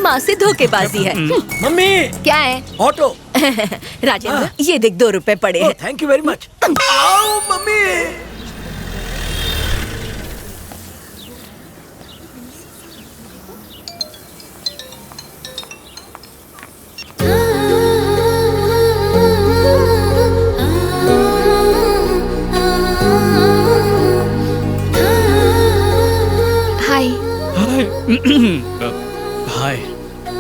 माँ से धोखेबाजी है। मम्मी। क्या है? ऑटो। राजेंद्र, ये देख 2 रुपए पड़े हैं। Thank you very much. आओ मम्मी। हाय।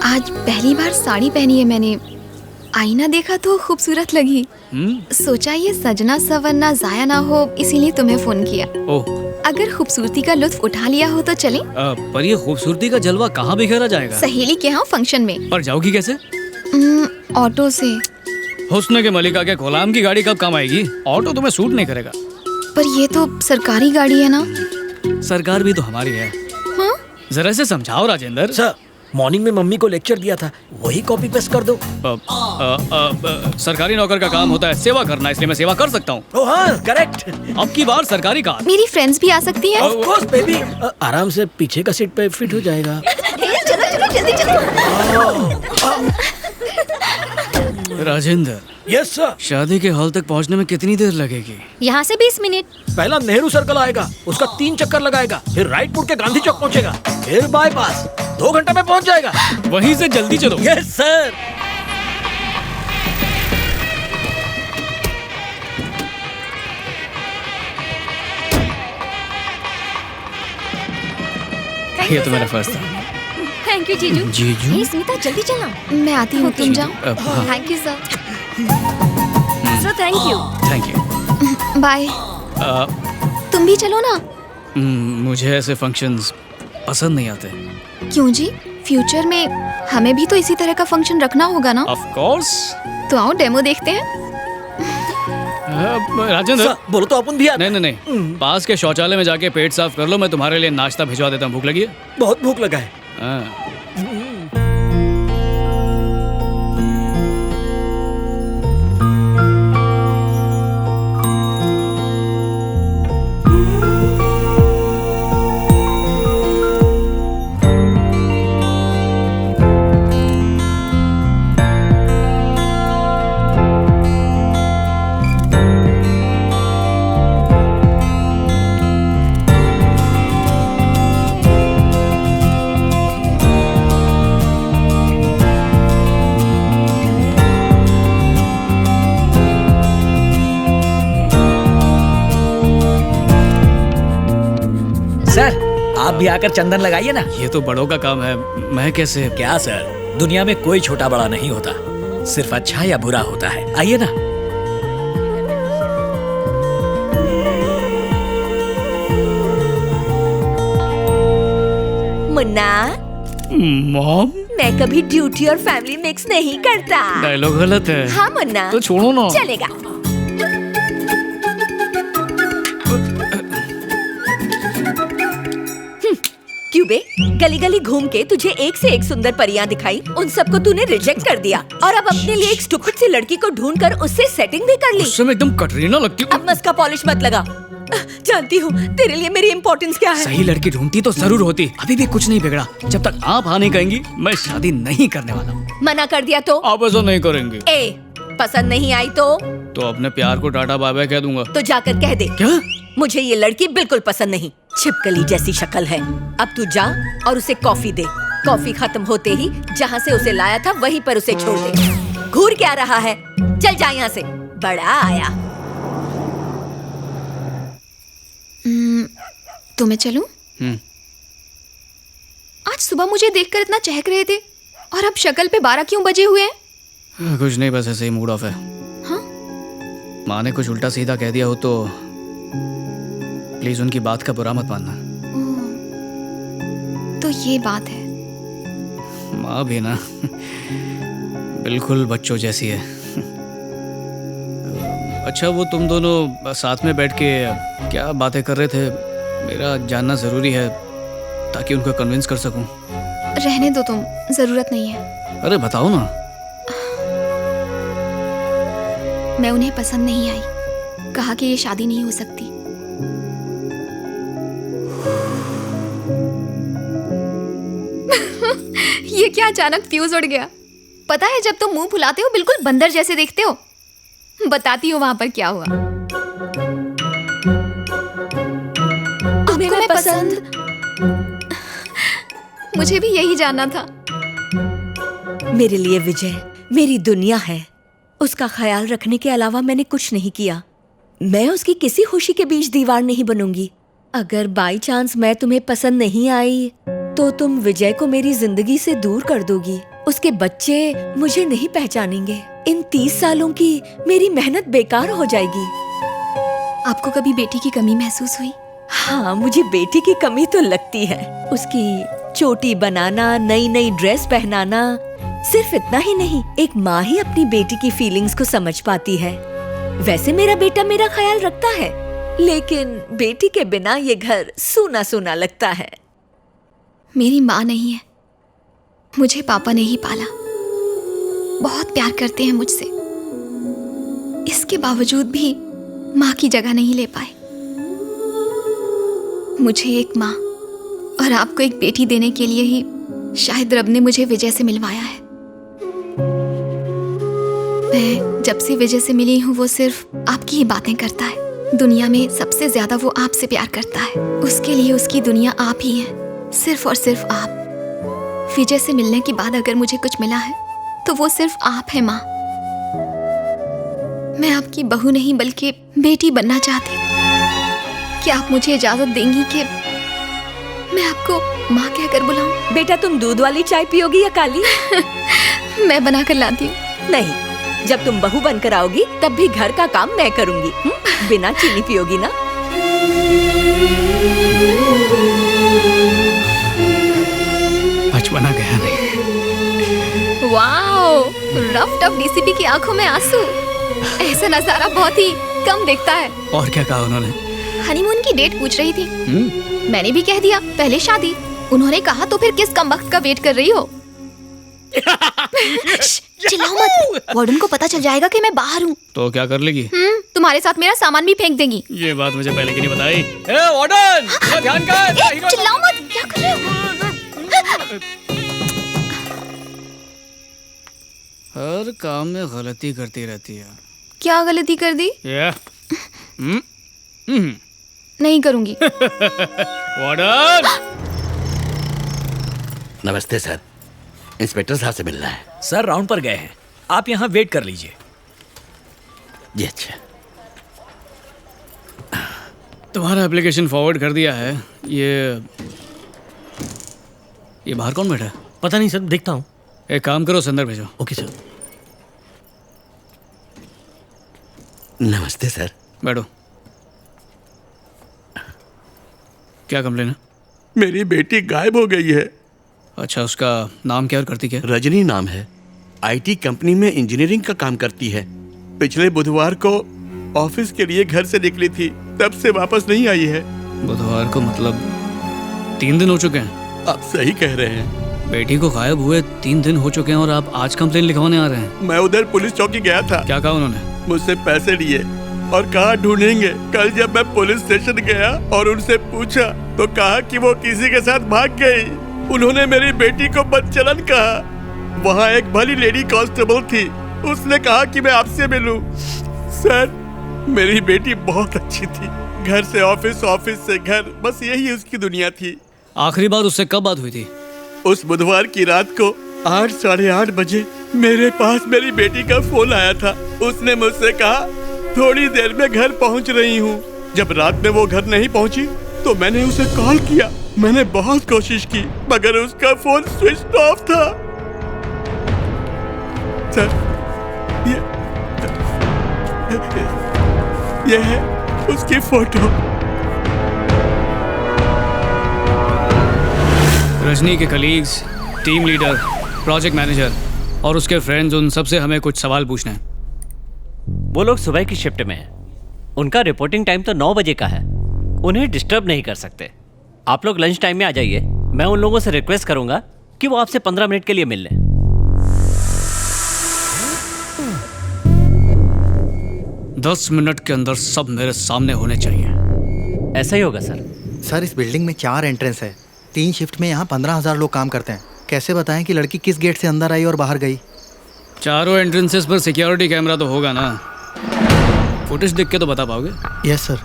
आज पहली बार साड़ी पहनी है मैंने। आईना देखा तो खूबसूरत लगी। सोचा ये सजना सवरना जाया ना हो, इसीलिए तुम्हें फोन किया। ओह, अगर खूबसूरती का लुत्फ उठा लिया हो तो चलें? पर ये खूबसूरती का जलवा कहाँ बिखेरा जाएगा? सहेली के यहाँ फंक्शन में। पर जाओगी कैसे? ऑटो से। हुस्न के मलिका के गुलाम की गाड़ी कब काम आएगी? ऑटो तुम्हें सूट नहीं करेगा। पर ये तो सरकारी गाड़ी है ना। सरकार भी तो हमारी है। हाँ? जरा से समझाओ राजेंद्र। सर, मॉर्निंग में मम्मी को लेक्चर दिया था, वही कॉपी पेस्ट कर दो। सरकारी नौकर का काम होता है सेवा करना, इसलिए मैं सेवा कर सकता हूँ। ओह हाँ, करेक्ट। अब की बार सरकारी कार। मेरी फ्रेंड्स भी आ सकती हैं। ऑफ कोर्स बेबी, आराम से पीछे का सीट पे फिट हो जाएगा। चलो चलो जल्दी चलो। राजेंद्र। Yes sir. शादी के हॉल तक पहुँचने में कितनी देर लगेगी? यहाँ से 20 मिनट। पहला नेहरू सर्कल आएगा, उसका 3 चक्कर लगाएगा, फिर राइट मुड़ के गांधी चौक पहुँचेगा, फिर बाईपास, 2 घंटे में पहुँच जाएगा। वहीं से जल्दी चलो। Yes sir. ये तो मेरा फर्स्ट था। थैंक यू जीजू। जीजू? हे स्मिता जल्दी चला। मैं आती हूँ, तुम जाओ। हाँ। Thank you sir. Sir thank you. Thank you. Bye. तुम भी चलो ना। मुझे ऐसे फंक्शंस पसंद नहीं आते। क्यों जी? फ्यूचर में हमें भी तो इसी तरह का फंक्शन रखना होगा ना। Of course. तो आओ डेमो देखते हैं। राजेंद्र बोलो तो अपन भी नहीं नहीं नहीं, पास के शौचालय में जाके पेट साफ कर लो, मैं तुम्हारे लिए नाश्ता भिजवा देता हूँ। भूख लगी है? बहुत भूख लगा है। सर, आप भी आकर चंदन लगाइए ना। ये तो बड़ों का काम है, मैं कैसे? क्या सर, दुनिया में कोई छोटा बड़ा नहीं होता, सिर्फ अच्छा या बुरा होता है। आइए ना। मुन्ना, मॉम, मैं कभी ड्यूटी और फैमिली मिक्स नहीं करता। डायलॉग गलत है। हाँ मुन्ना, तो छोड़ो ना। चलेगा। क्यों बे, गली गली घूम के तुझे एक से एक सुंदर परियां दिखाई, उन सबको तूने रिजेक्ट कर दिया और अब अपने लिए एक स्टूपिड सी लड़की को ढूंढ कर उससे सेटिंग भी कर ली। उससे मैं एकदम कटरीना लगती हूँ। अब मस्का पॉलिश मत लगा। जानती हूँ तेरे लिए मेरी इम्पोर्टेंस क्या है। सही लड़की ढूंढती तो जरूर होती। अभी भी कुछ नहीं बिगड़ा। जब तक आप हाँ नहीं कहेंगी मैं शादी नहीं करने वाला। मना कर दिया तो? आप ऐसा नहीं करेंगे। ए, पसंद नहीं आई तो? तो अपने प्यार को टाटा बाय बाय कह दूंगा। तो जाकर कह दे। क्या? मुझे ये लड़की बिल्कुल पसंद नहीं, छिपकली जैसी शक्ल है। अब तू जा और उसे कॉफी दे। कॉफी खत्म होते ही जहाँ से उसे लाया था वहीं पर उसे छोड़ दे। घूर क्या रहा है? चल जा यहाँ से, बड़ा आया। तो मैं चलूं? आज सुबह मुझे देखकर इतना चहक रहे थे और अब शक्ल पे 12 क्यों बजे हुए हैं? कुछ नहीं, बस ऐसे ही मूड ऑफ है। हाँ? माँ ने कुछ उल्टा सीधा कह दिया हो तो प्लीज उनकी बात का बुरा मत मानना। तो ये बात है। माँ भी ना बिल्कुल बच्चों जैसी है। अच्छा, वो तुम दोनों साथ में बैठ के क्या बातें कर रहे थे? मेरा जानना जरूरी है ताकि उनको कन्विंस कर सकूं। रहने दो तुम, जरूरत नहीं है। अरे बताओ ना। मैं उन्हें पसंद नहीं आई, कहा कि ये शादी नहीं हो सकती। ये क्या अचानक फ्यूज उड़ गया? पता है जब तुम मुंह फुलाते हो बिल्कुल बंदर जैसे दिखते हो। बताती हूँ वहां पर क्या हुआ। आपको मैं पसंद? मुझे भी यही जानना था। मेरे लिए विजय मेरी दुनिया है। उसका ख्याल रखने के अलावा मैंने कुछ नहीं किया। मैं उसकी किसी खुशी के बीच दीवार नहीं बनूंगी। अगर बाई चांस मैं तुम्हें पसंद नहीं आई तो तुम विजय को मेरी जिंदगी से दूर कर दोगी। उसके बच्चे मुझे नहीं पहचानेंगे। इन 30 सालों की मेरी मेहनत बेकार हो जाएगी। आपको कभी बेटी की कमी महसूस हुई? हाँ, मुझे बेटी की कमी तो लगती है। उसकी चोटी बनाना, नई नई ड्रेस पहनाना, सिर्फ इतना ही नहीं, एक माँ ही अपनी बेटी की फीलिंग्स को समझ पाती है। वैसे मेरा बेटा मेरा ख्याल रखता है, लेकिन बेटी के बिना ये घर सूना सूना लगता है। मेरी माँ नहीं है, मुझे पापा ने ही पाला। बहुत प्यार करते हैं मुझसे, इसके बावजूद भी माँ की जगह नहीं ले पाए। मुझे एक माँ और आपको एक बेटी देने के लिए ही शायद रब ने मुझे विजय से मिलवाया है। मैं जब से विजय से मिली हूँ वो सिर्फ आपकी ही बातें करता है। दुनिया में सबसे ज्यादा वो आपसे प्यार करता है। उसके लिए उसकी दुनिया आप ही हैं, सिर्फ और सिर्फ आप। विजय से मिलने के बाद अगर मुझे कुछ मिला है तो वो सिर्फ आप है माँ। मैं आपकी बहू नहीं बल्कि बेटी बनना चाहती हूँ। क्या आप मुझे इजाजत देंगी कि मैं आपको माँ कहकर बुलाऊं? बेटा, तुम दूध वाली चाय पियोगी या काली? मैं बना कर लाती हूँ। नहीं, जब तुम बहू बनकर आओगी तब भी घर का काम मैं करूंगी। बिना चीनी पियोगी ना? बचपना गया नहीं। वाओ, रफ टफ डीसीपी की आंखों में आंसू। ऐसा नजारा बहुत ही कम दिखता है। और क्या कहा उन्होंने? हनीमून की डेट पूछ रही थी। मैंने भी कह दिया पहले शादी। उन्होंने कहा तो फिर किस कमबख्त का वेट कर रही हो? चिल्लाओ मत, वार्डन को पता चल जाएगा कि मैं बाहर हूँ। तो क्या कर लेगी? तुम्हारे साथ मेरा सामान भी फेंक देंगी। ये बात मुझे पहले क्यों नहीं बताई? ए वार्डन, थोड़ा ध्यान कर। चिल्लाओ मत, क्या कर रहे हो? हर काम में गलती करती रहती है। क्या गलती कर दी? नहीं करूंगी। वार्डन! नमस्ते सर, इंस्पेक्टर साहब से मिलना है। सर राउंड पर गए हैं, आप यहाँ वेट कर लीजिए। जी अच्छा। तुम्हारा एप्लीकेशन फॉरवर्ड कर दिया है। ये बाहर कौन बैठा है? पता नहीं सर, देखता हूँ। एक काम करो, अंदर भेजो। Okay sir. नमस्ते सर। बैठो। क्या कंप्लेन है? मेरी बेटी गायब हो गई है। अच्छा, उसका नाम क्या और करती क्या? रजनी नाम है। आईटी कंपनी में इंजीनियरिंग का काम करती है। पिछले बुधवार को ऑफिस के लिए घर से निकली थी, तब से वापस नहीं आई है। बुधवार को मतलब 3 दिन हो चुके हैं? आप सही कह रहे हैं। बेटी को गायब हुए 3 दिन हो चुके हैं और आप आज कंप्लेन लिखवाने आ रहे हैं? मैं उधर पुलिस चौकी गया था। क्या कहा उन्होंने? मुझसे पैसे लिए और कहा ढूंढेंगे। कल जब मैं पुलिस स्टेशन गया और उनसे पूछा तो कहा कि वो किसी के साथ भाग गई। उन्होंने मेरी बेटी को बदचलन कहा। वहाँ एक भली लेडी कांस्टेबल थी, उसने कहा कि मैं आपसे मिलूं। सर, मेरी बेटी बहुत अच्छी थी। घर से ऑफिस, ऑफिस से घर, बस यही उसकी दुनिया थी। आखिरी बार उससे कब बात हुई थी? उस बुधवार की रात को 8, साढ़े 8 बजे मेरे पास मेरी बेटी का फोन आया था। उसने मुझसे कहा थोड़ी देर में घर पहुंच रही हूँ। जब रात में वो घर नहीं पहुंची तो मैंने उसे कॉल किया। मैंने बहुत कोशिश की मगर उसका फोन स्विच ऑफ था। सर, ये है उसकी फोटो। रजनी के colleagues, team leader, project manager और उसके फ्रेंड्स, उन सबसे हमें कुछ सवाल पूछना है। वो लोग सुबह की शिफ्ट में हैं। उनका रिपोर्टिंग टाइम तो 9 बजे का है। उन्हें डिस्टर्ब नहीं कर सकते। आप लोग लंच टाइम में आ जाइए। मैं उन लोगों से रिक्वेस्ट करूंगा कि वो आपसे 15 मिनट के लिए मिल लें। 10 मिनट के अंदर सब मेरे सामने होने चाहिए। ऐसा ही होगा सर। सर, इस बिल्डिंग में 4 एंट्रेंस है। 3 शिफ्ट में यहाँ 15,000 लोग काम करते हैं। कैसे बताएं कि लड़की किस गेट से अंदर आई और बाहर गई? चारों एंट्रेंसेस पर सिक्योरिटी कैमरा तो होगा ना? फुटेज देख के तो बता पाओगे? Yes sir.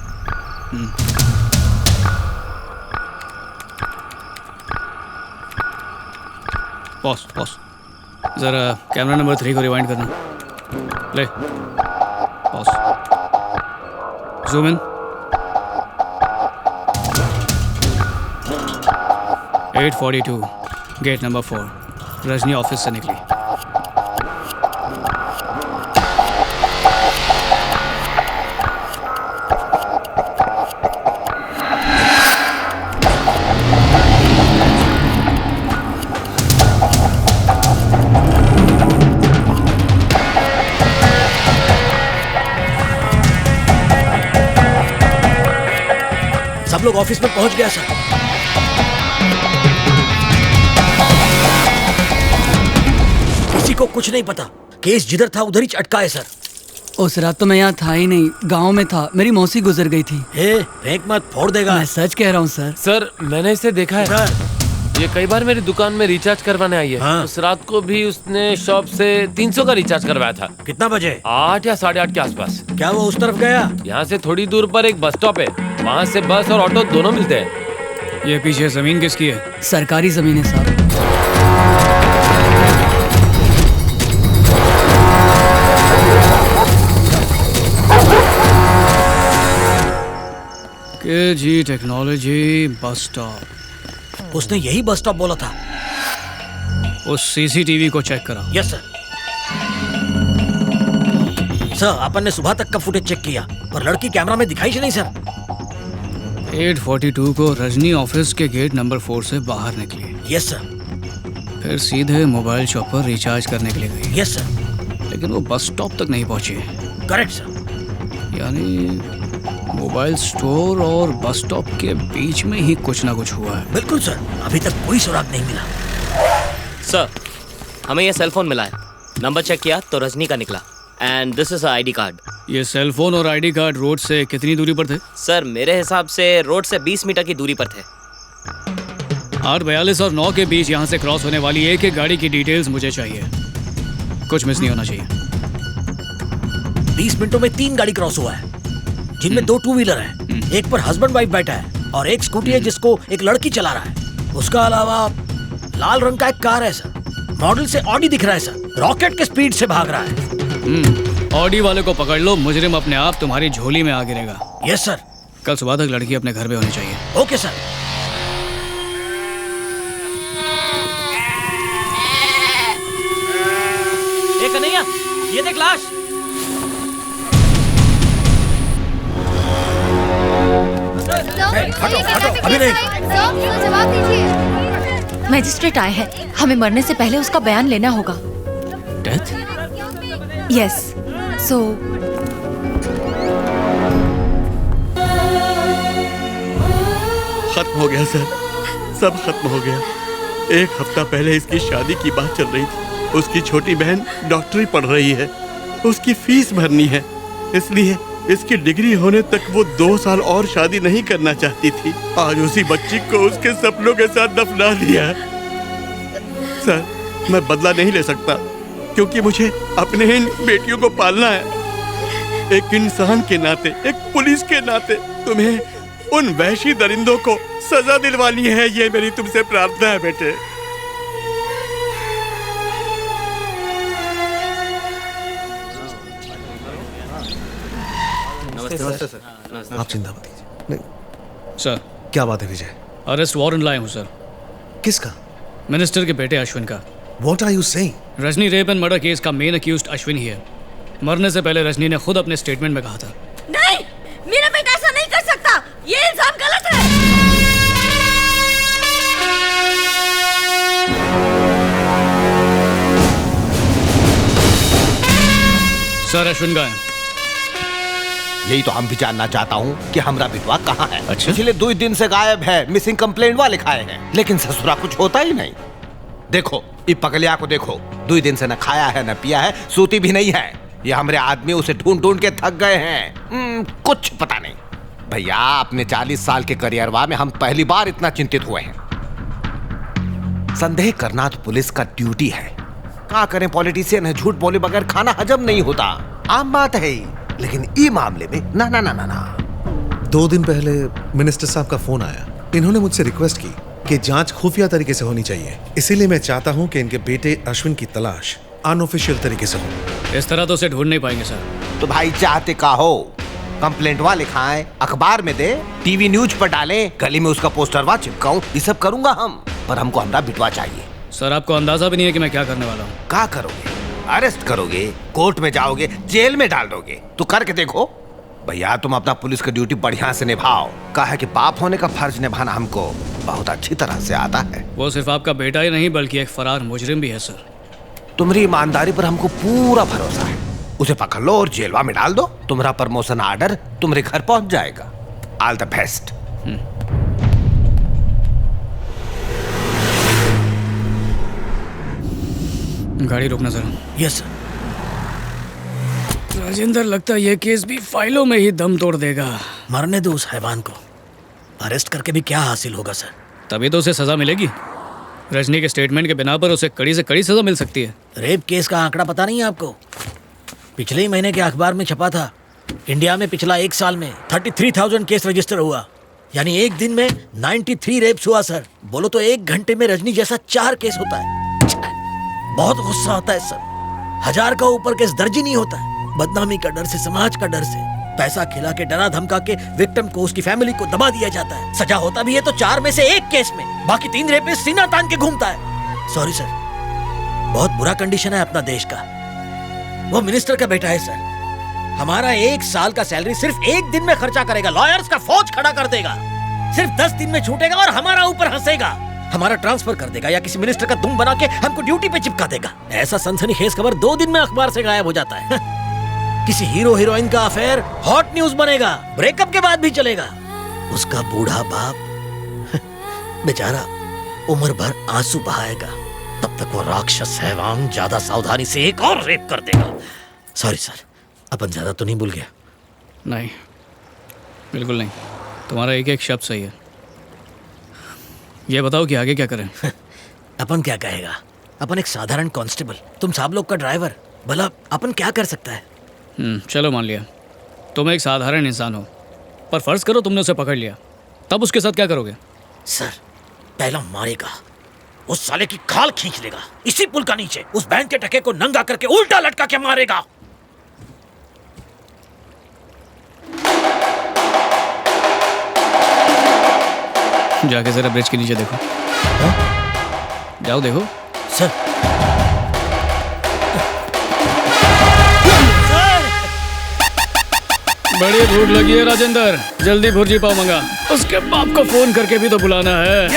पॉज। जरा कैमरा नंबर 3 को रिवाइंड करना। ले, pause, zoom in. 842 gate number 4। Rajni office से निकली। सब लोग ऑफिस में पहुंच गया सर। किसी को कुछ नहीं पता, केस जिधर था उधर ही अटका है सर। उस रात तो मैं यहाँ था ही नहीं, गांव में था। मेरी मौसी गुजर गई थी। फेंक मत, फोड़ देगा। मैं सच कह रहा हूँ सर। सर मैंने इसे देखा है, ये कई बार मेरी दुकान में रिचार्ज करवाने आई है। हाँ। उस रात को भी उसने शॉप से 300 का रिचार्ज करवाया था। कितना बजे? 8 या 8:30 के आसपास। क्या वो उस तरफ गया? यहाँ से थोड़ी दूर पर एक बस स्टॉप है, वहाँ से बस और ऑटो दोनों मिलते हैं। ये पीछे जमीन किसकी है? सरकारी जमीन है साहब। KG technology bus stop. उसने यही बस स्टॉप बोला था। उस CCTV को चेक करा। Yes sir. सर अपन ने सुबह तक का फुटेज चेक किया पर लड़की कैमरा में दिखाई ही नहीं सर। 8:42 को रजनी ऑफिस के गेट नंबर 4 से बाहर निकली। Yes sir. फिर सीधे मोबाइल शॉप पर रिचार्ज करने के लिए गई। Yes sir. लेकिन वो बस स्टॉप तक नहीं पहुंची। Correct sir. यानी मोबाइल स्टोर और बस स्टॉप के बीच में ही कुछ ना कुछ हुआ है। बिल्कुल सर, अभी तक कोई सुराग नहीं मिला। सर हमें यह सेल फोन मिला है, नंबर चेक किया तो रजनी का निकला and this is ID card. ये सेल फोन और ID कार्ड रोड से कितनी दूरी पर थे? सर मेरे हिसाब से रोड से 20 मीटर की दूरी पर थे। 8:42 और 9 के बीच यहाँ से क्रॉस होने वाली एक गाड़ी की डिटेल्स मुझे चाहिए। कुछ मिस नहीं होना चाहिए। 20 मिनटों में 3 गाड़ी क्रॉस हुआ है, जिनमें 2 टू व्हीलर है। एक पर हस्बैंड वाइफ बैठा है और एक स्कूटी है जिसको एक लड़की चला रहा है। उसका अलावा लाल रंग का एक कार है सर, मॉडल से ऑडी दिख रहा है सर, रॉकेट के स्पीड से भाग रहा है। ऑडी वाले को पकड़ लो, मुजरिम अपने आप तुम्हारी झोली में आ गिरेगा। Yes sir. कल सुबह तक लड़की अपने घर पे होनी चाहिए। Okay sir. ए कन्हैया, ये देख लाश। अभी नहीं। जवाब दीजिए। मैजिस्ट्रेट आए हैं, हमें मरने से पहले उसका बयान लेना होगा। डेथ? यस, सो खत्म हो गया सर, सब खत्म हो गया। एक हफ्ता पहले इसकी शादी की बात चल रही थी। उसकी छोटी बहन डॉक्टरी पढ़ रही है, उसकी फीस भरनी है, इसलिए इसकी डिग्री होने तक वो 2 साल और शादी नहीं करना चाहती थी। आज उसी बच्ची को उसके सपनों के साथ दफना दिया। सर मैं बदला नहीं ले सकता क्योंकि मुझे अपने इन बेटियों को पालना है। एक इंसान के नाते, एक पुलिस के नाते तुम्हें उन वहशी दरिंदों को सजा दिलवानी है, ये मेरी तुमसे प्रार्थना है बेटे। नमस्ते सर। आप चिंता मत कीजिए। नहीं सर। क्या बात है विजय? अरेस्ट वारंट लाए हूँ सर। किसका? मिनिस्टर के बेटे अश्विन का। What are you saying? Rajni rape and murder case का मेन अक्यूज्ड अश्विन ही है। मरने से पहले रजनी ने खुद अपने स्टेटमेंट में कहा था, नहीं, मेरा बेटा ऐसा नहीं कर सकता, ये इल्जाम गलत है। सर अश्विन का है। यही तो हम भी जानना चाहता हूँ कि हमरा बिटवा कहाँ है। अच्छा? पिछले 2 दिन से गायब है, मिसिंग कंप्लेंट वाले खाए हैं, लेकिन ससुरा कुछ होता ही नहीं। देखो ये पगलिया को देखो, 2 दिन से न खाया है न पिया है, सूती भी नहीं है। ये हमारे आदमी उसे ढूंढ ढूंढ के थक गए हैं। कुछ पता नहीं भैया, अपने 40 साल के करियरवा में हम पहली बार इतना चिंतित हुए हैं। संदेह करना तो पुलिस का ड्यूटी है। क्या करें, पॉलिटिशियन है, झूठ बोले बगैर खाना हजम नहीं होता, आम बात है। लेकिन ई मामले में ना ना ना ना ना। 2 दिन पहले मिनिस्टर साहब का फोन आया। इन्होंने मुझसे रिक्वेस्ट की कि जांच खुफिया तरीके से होनी चाहिए, इसीलिए मैं चाहता हूं कि इनके बेटे अश्विन की तलाश अनऑफिशियल तरीके से हो। इस तरह तो उसे ढूंढ नहीं पाएंगे सर। तो भाई चाहते का हो, कंप्लेंटवा लिखाएं, अखबार में दे, टीवी न्यूज पर डालें, गली में उसका पोस्टरवा चिपकाऊं, ये सब करूंगा हम, पर हमको हमरा बिटवा चाहिए। सर आपको अंदाजा भी नहीं है कि मैं क्या करने वाला हूँ। क्या करोगे? अरेस्ट करोगे, कोर्ट में जाओगे, जेल में डाल दोगे। तो करके देखो भैया, तुम अपना पुलिस की ड्यूटी बढ़िया से निभाओ। कहा है कि बाप होने का फर्ज निभाना हमको बहुत अच्छी तरह से आता है। वो सिर्फ आपका बेटा ही नहीं बल्कि एक फरार मुजरिम भी है सर। तुम्हारी ईमानदारी पर हमको पूरा भरोसा है। उसे पकड़ लो और जेलवा में डाल दो। तुम्हारा प्रमोशन ऑर्डर तुम्हारे घर पहुंच जाएगा। All the best. गाड़ी रोकना जरा। Yes sir. राजेंद्र, लगता है ये केस भी फाइलों में ही दम तोड़ देगा। मरने दो उस हैवान को। अरेस्ट करके भी क्या हासिल होगा सर? तभी तो उसे सजा मिलेगी। रजनी के स्टेटमेंट के बिना पर उसे कड़ी से कड़ी सजा मिल सकती है। रेप केस का आंकड़ा पता नहीं है आपको? पिछले ही महीने के अखबार में छपा था। इंडिया में पिछला 1 साल में 33,000 केस रजिस्टर हुआ, यानी एक दिन में 93 रेप्स हुआ सर। बोलो तो 1 घंटे में रजनी जैसा 4 केस होता है। बहुत गुस्सा आता है सर। 1000 का ऊपर केस दर्ज ही नहीं होता है। बदनामी का डर से, समाज का डर से, पैसा खिला के, डरा धमका के विक्टिम को, उसकी फैमिली को दबा दिया जाता है। सजा होता भी है तो 4 में से 1 केस में, बाकी 3 रेपिस्ट सीना तान के घूमता है। सॉरी सर, बहुत बुरा कंडीशन है अपना देश का। वो मिनिस्टर का बेटा है सर। हमारा 1 साल का सैलरी सिर्फ 1 दिन में खर्चा करेगा, लॉयर्स का फौज खड़ा कर देगा। सिर्फ 10 दिन में छूटेगा और हमारा ऊपर हंसेगा। हमारा ट्रांसफर कर देगा या किसी मिनिस्टर का दुम बना के हमको ड्यूटी पे चिपका देगा। ऐसा सनसनीखेज खबर 2 दिन में अखबार से गायब हो जाता है। किसी हीरो हीरोइन का अफेयर हॉट न्यूज बनेगा, ब्रेकअप के बाद भी चलेगा। उसका बूढ़ा बाप बेचारा उम्र भर आंसू बहाएगा। तब तक वो राक्षस हैवान ज्यादा सावधानी से एक और रेप कर देगा। सॉरी सर, अपन ज्यादा तो नहीं भूल गया? नहीं, बिल्कुल नहीं। तुम्हारा एक एक शब्द सही है। ये बताओ कि आगे क्या करें? अपन क्या कहेगा? अपन एक साधारण कांस्टेबल, तुम सब लोग का ड्राइवर। भला अपन क्या कर सकता है? चलो मान लिया तुम एक साधारण इंसान हो, पर फर्ज करो तुमने उसे पकड़ लिया, तब उसके साथ क्या करोगे? सर, पहला मारेगा, उस साले की खाल खींच लेगा इसी पुल का नीचे। उस बैंक के टके को नंगा करके उल्टा लटका के मारेगा। जाके जरा ब्रिज के नीचे देखो। जाओ देखो। सर, बड़ी भूख लगी है राजेंद्र, जल्दी भुर्जी पाव मंगा। उसके बाप को फोन करके भी तो बुलाना है।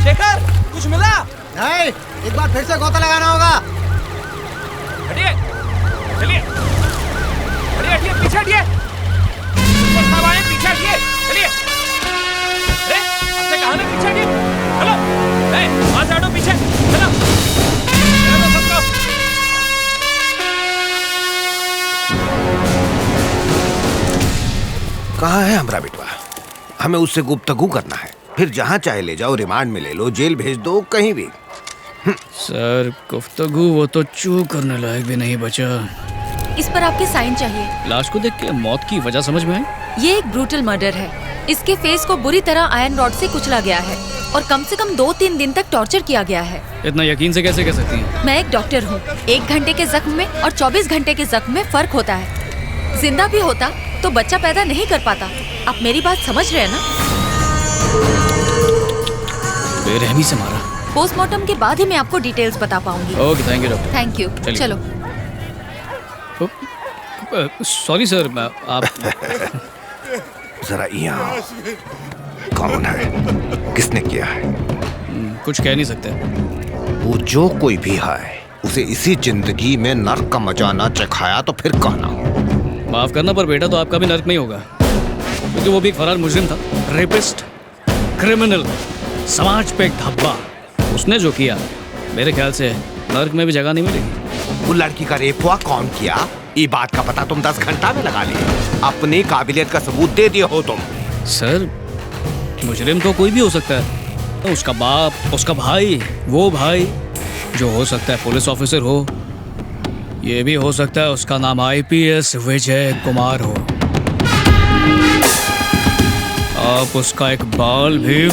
शेखर, कुछ मिला? नहीं, एक बार फिर से गोता लगाना होगा। हटिए, चलिए, हटिए, पीछे हटिए, पीछे हटिए, चलिए। अरे, आपने कहा ना पीछे हटिए। चलो, वहाँ से हटो पीछे, चलो, चलो सबको। कहाँ है हमारा बेटवा? हमें उससे गुफ्तगू करना है। फिर जहाँ चाहे ले जाओ, रिमांड में ले लो, जेल भेज दो, कहीं भी। सर, गुफ्तगू वो तो चू करने लायक भी नहीं बचा। इस पर आपके साइन चाहिए। लाश को देख के मौत की वजह समझ में आई? ये एक ब्रूटल मर्डर है। इसके फेस को बुरी तरह आयरन रॉड से कुचला गया है और कम से कम 2-3 दिन तक टॉर्चर किया गया है। इतना यकीन से कैसे कह सकती हैं? मैं एक डॉक्टर हूँ। 1 घंटे के जख्म में और 24 घंटे के जख्म में फर्क होता है। जिंदा भी होता तो बच्चा पैदा नहीं कर पाता। आप मेरी बात समझ रहे हैं ना? बेरहमी से मारा। पोस्टमार्टम के बाद ही मैं आपको डिटेल्स बता पाऊंगी। Okay, thank you doctor. Thank you. चलो। सॉरी सर, आप जरा यहाँ। कौन है? किसने किया है? कुछ कह नहीं सकते। वो जो कोई भी है, उसे इसी जिंदगी में नर्क का मजा ना चखाया तो फिर कहना। माफ करना, पर बेटा तो आपका भी नर्क में ही होगा, क्योंकि वो भी एक फरार मुजरिम था, रेपिस्ट, क्रिमिनल, समाज पे एक धब्बा। उसने जो किया, मेरे ख्याल से नर्क में भी जगह नहीं मिलेगी। वो लड़की का रेप हुआ कौन किया, ये बात का पता तुम 10 घंटा में लगा लिए। अपनी काबिलियत का सबूत दे दिए हो तुम। सर, मुजरिम तो कोई भी हो सकता है। उसका बाप, उसका भाई, वो भाई जो हो सकता है पुलिस ऑफिसर हो, ये भी हो सकता है उसका नाम IPS विजय कुमार हो। आप उसका एक बाल भी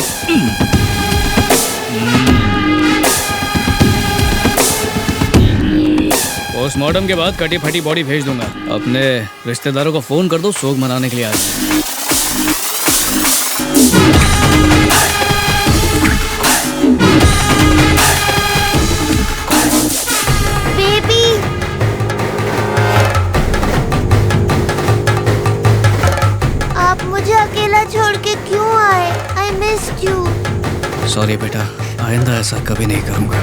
पोस्टमार्टम के बाद कटी फटी बॉडी भेज दूंगा। अपने रिश्तेदारों को फोन कर दो, सोग मनाने के लिए आ जाए। सॉरी बेटा, आइंदा ऐसा कभी नहीं करूँगा।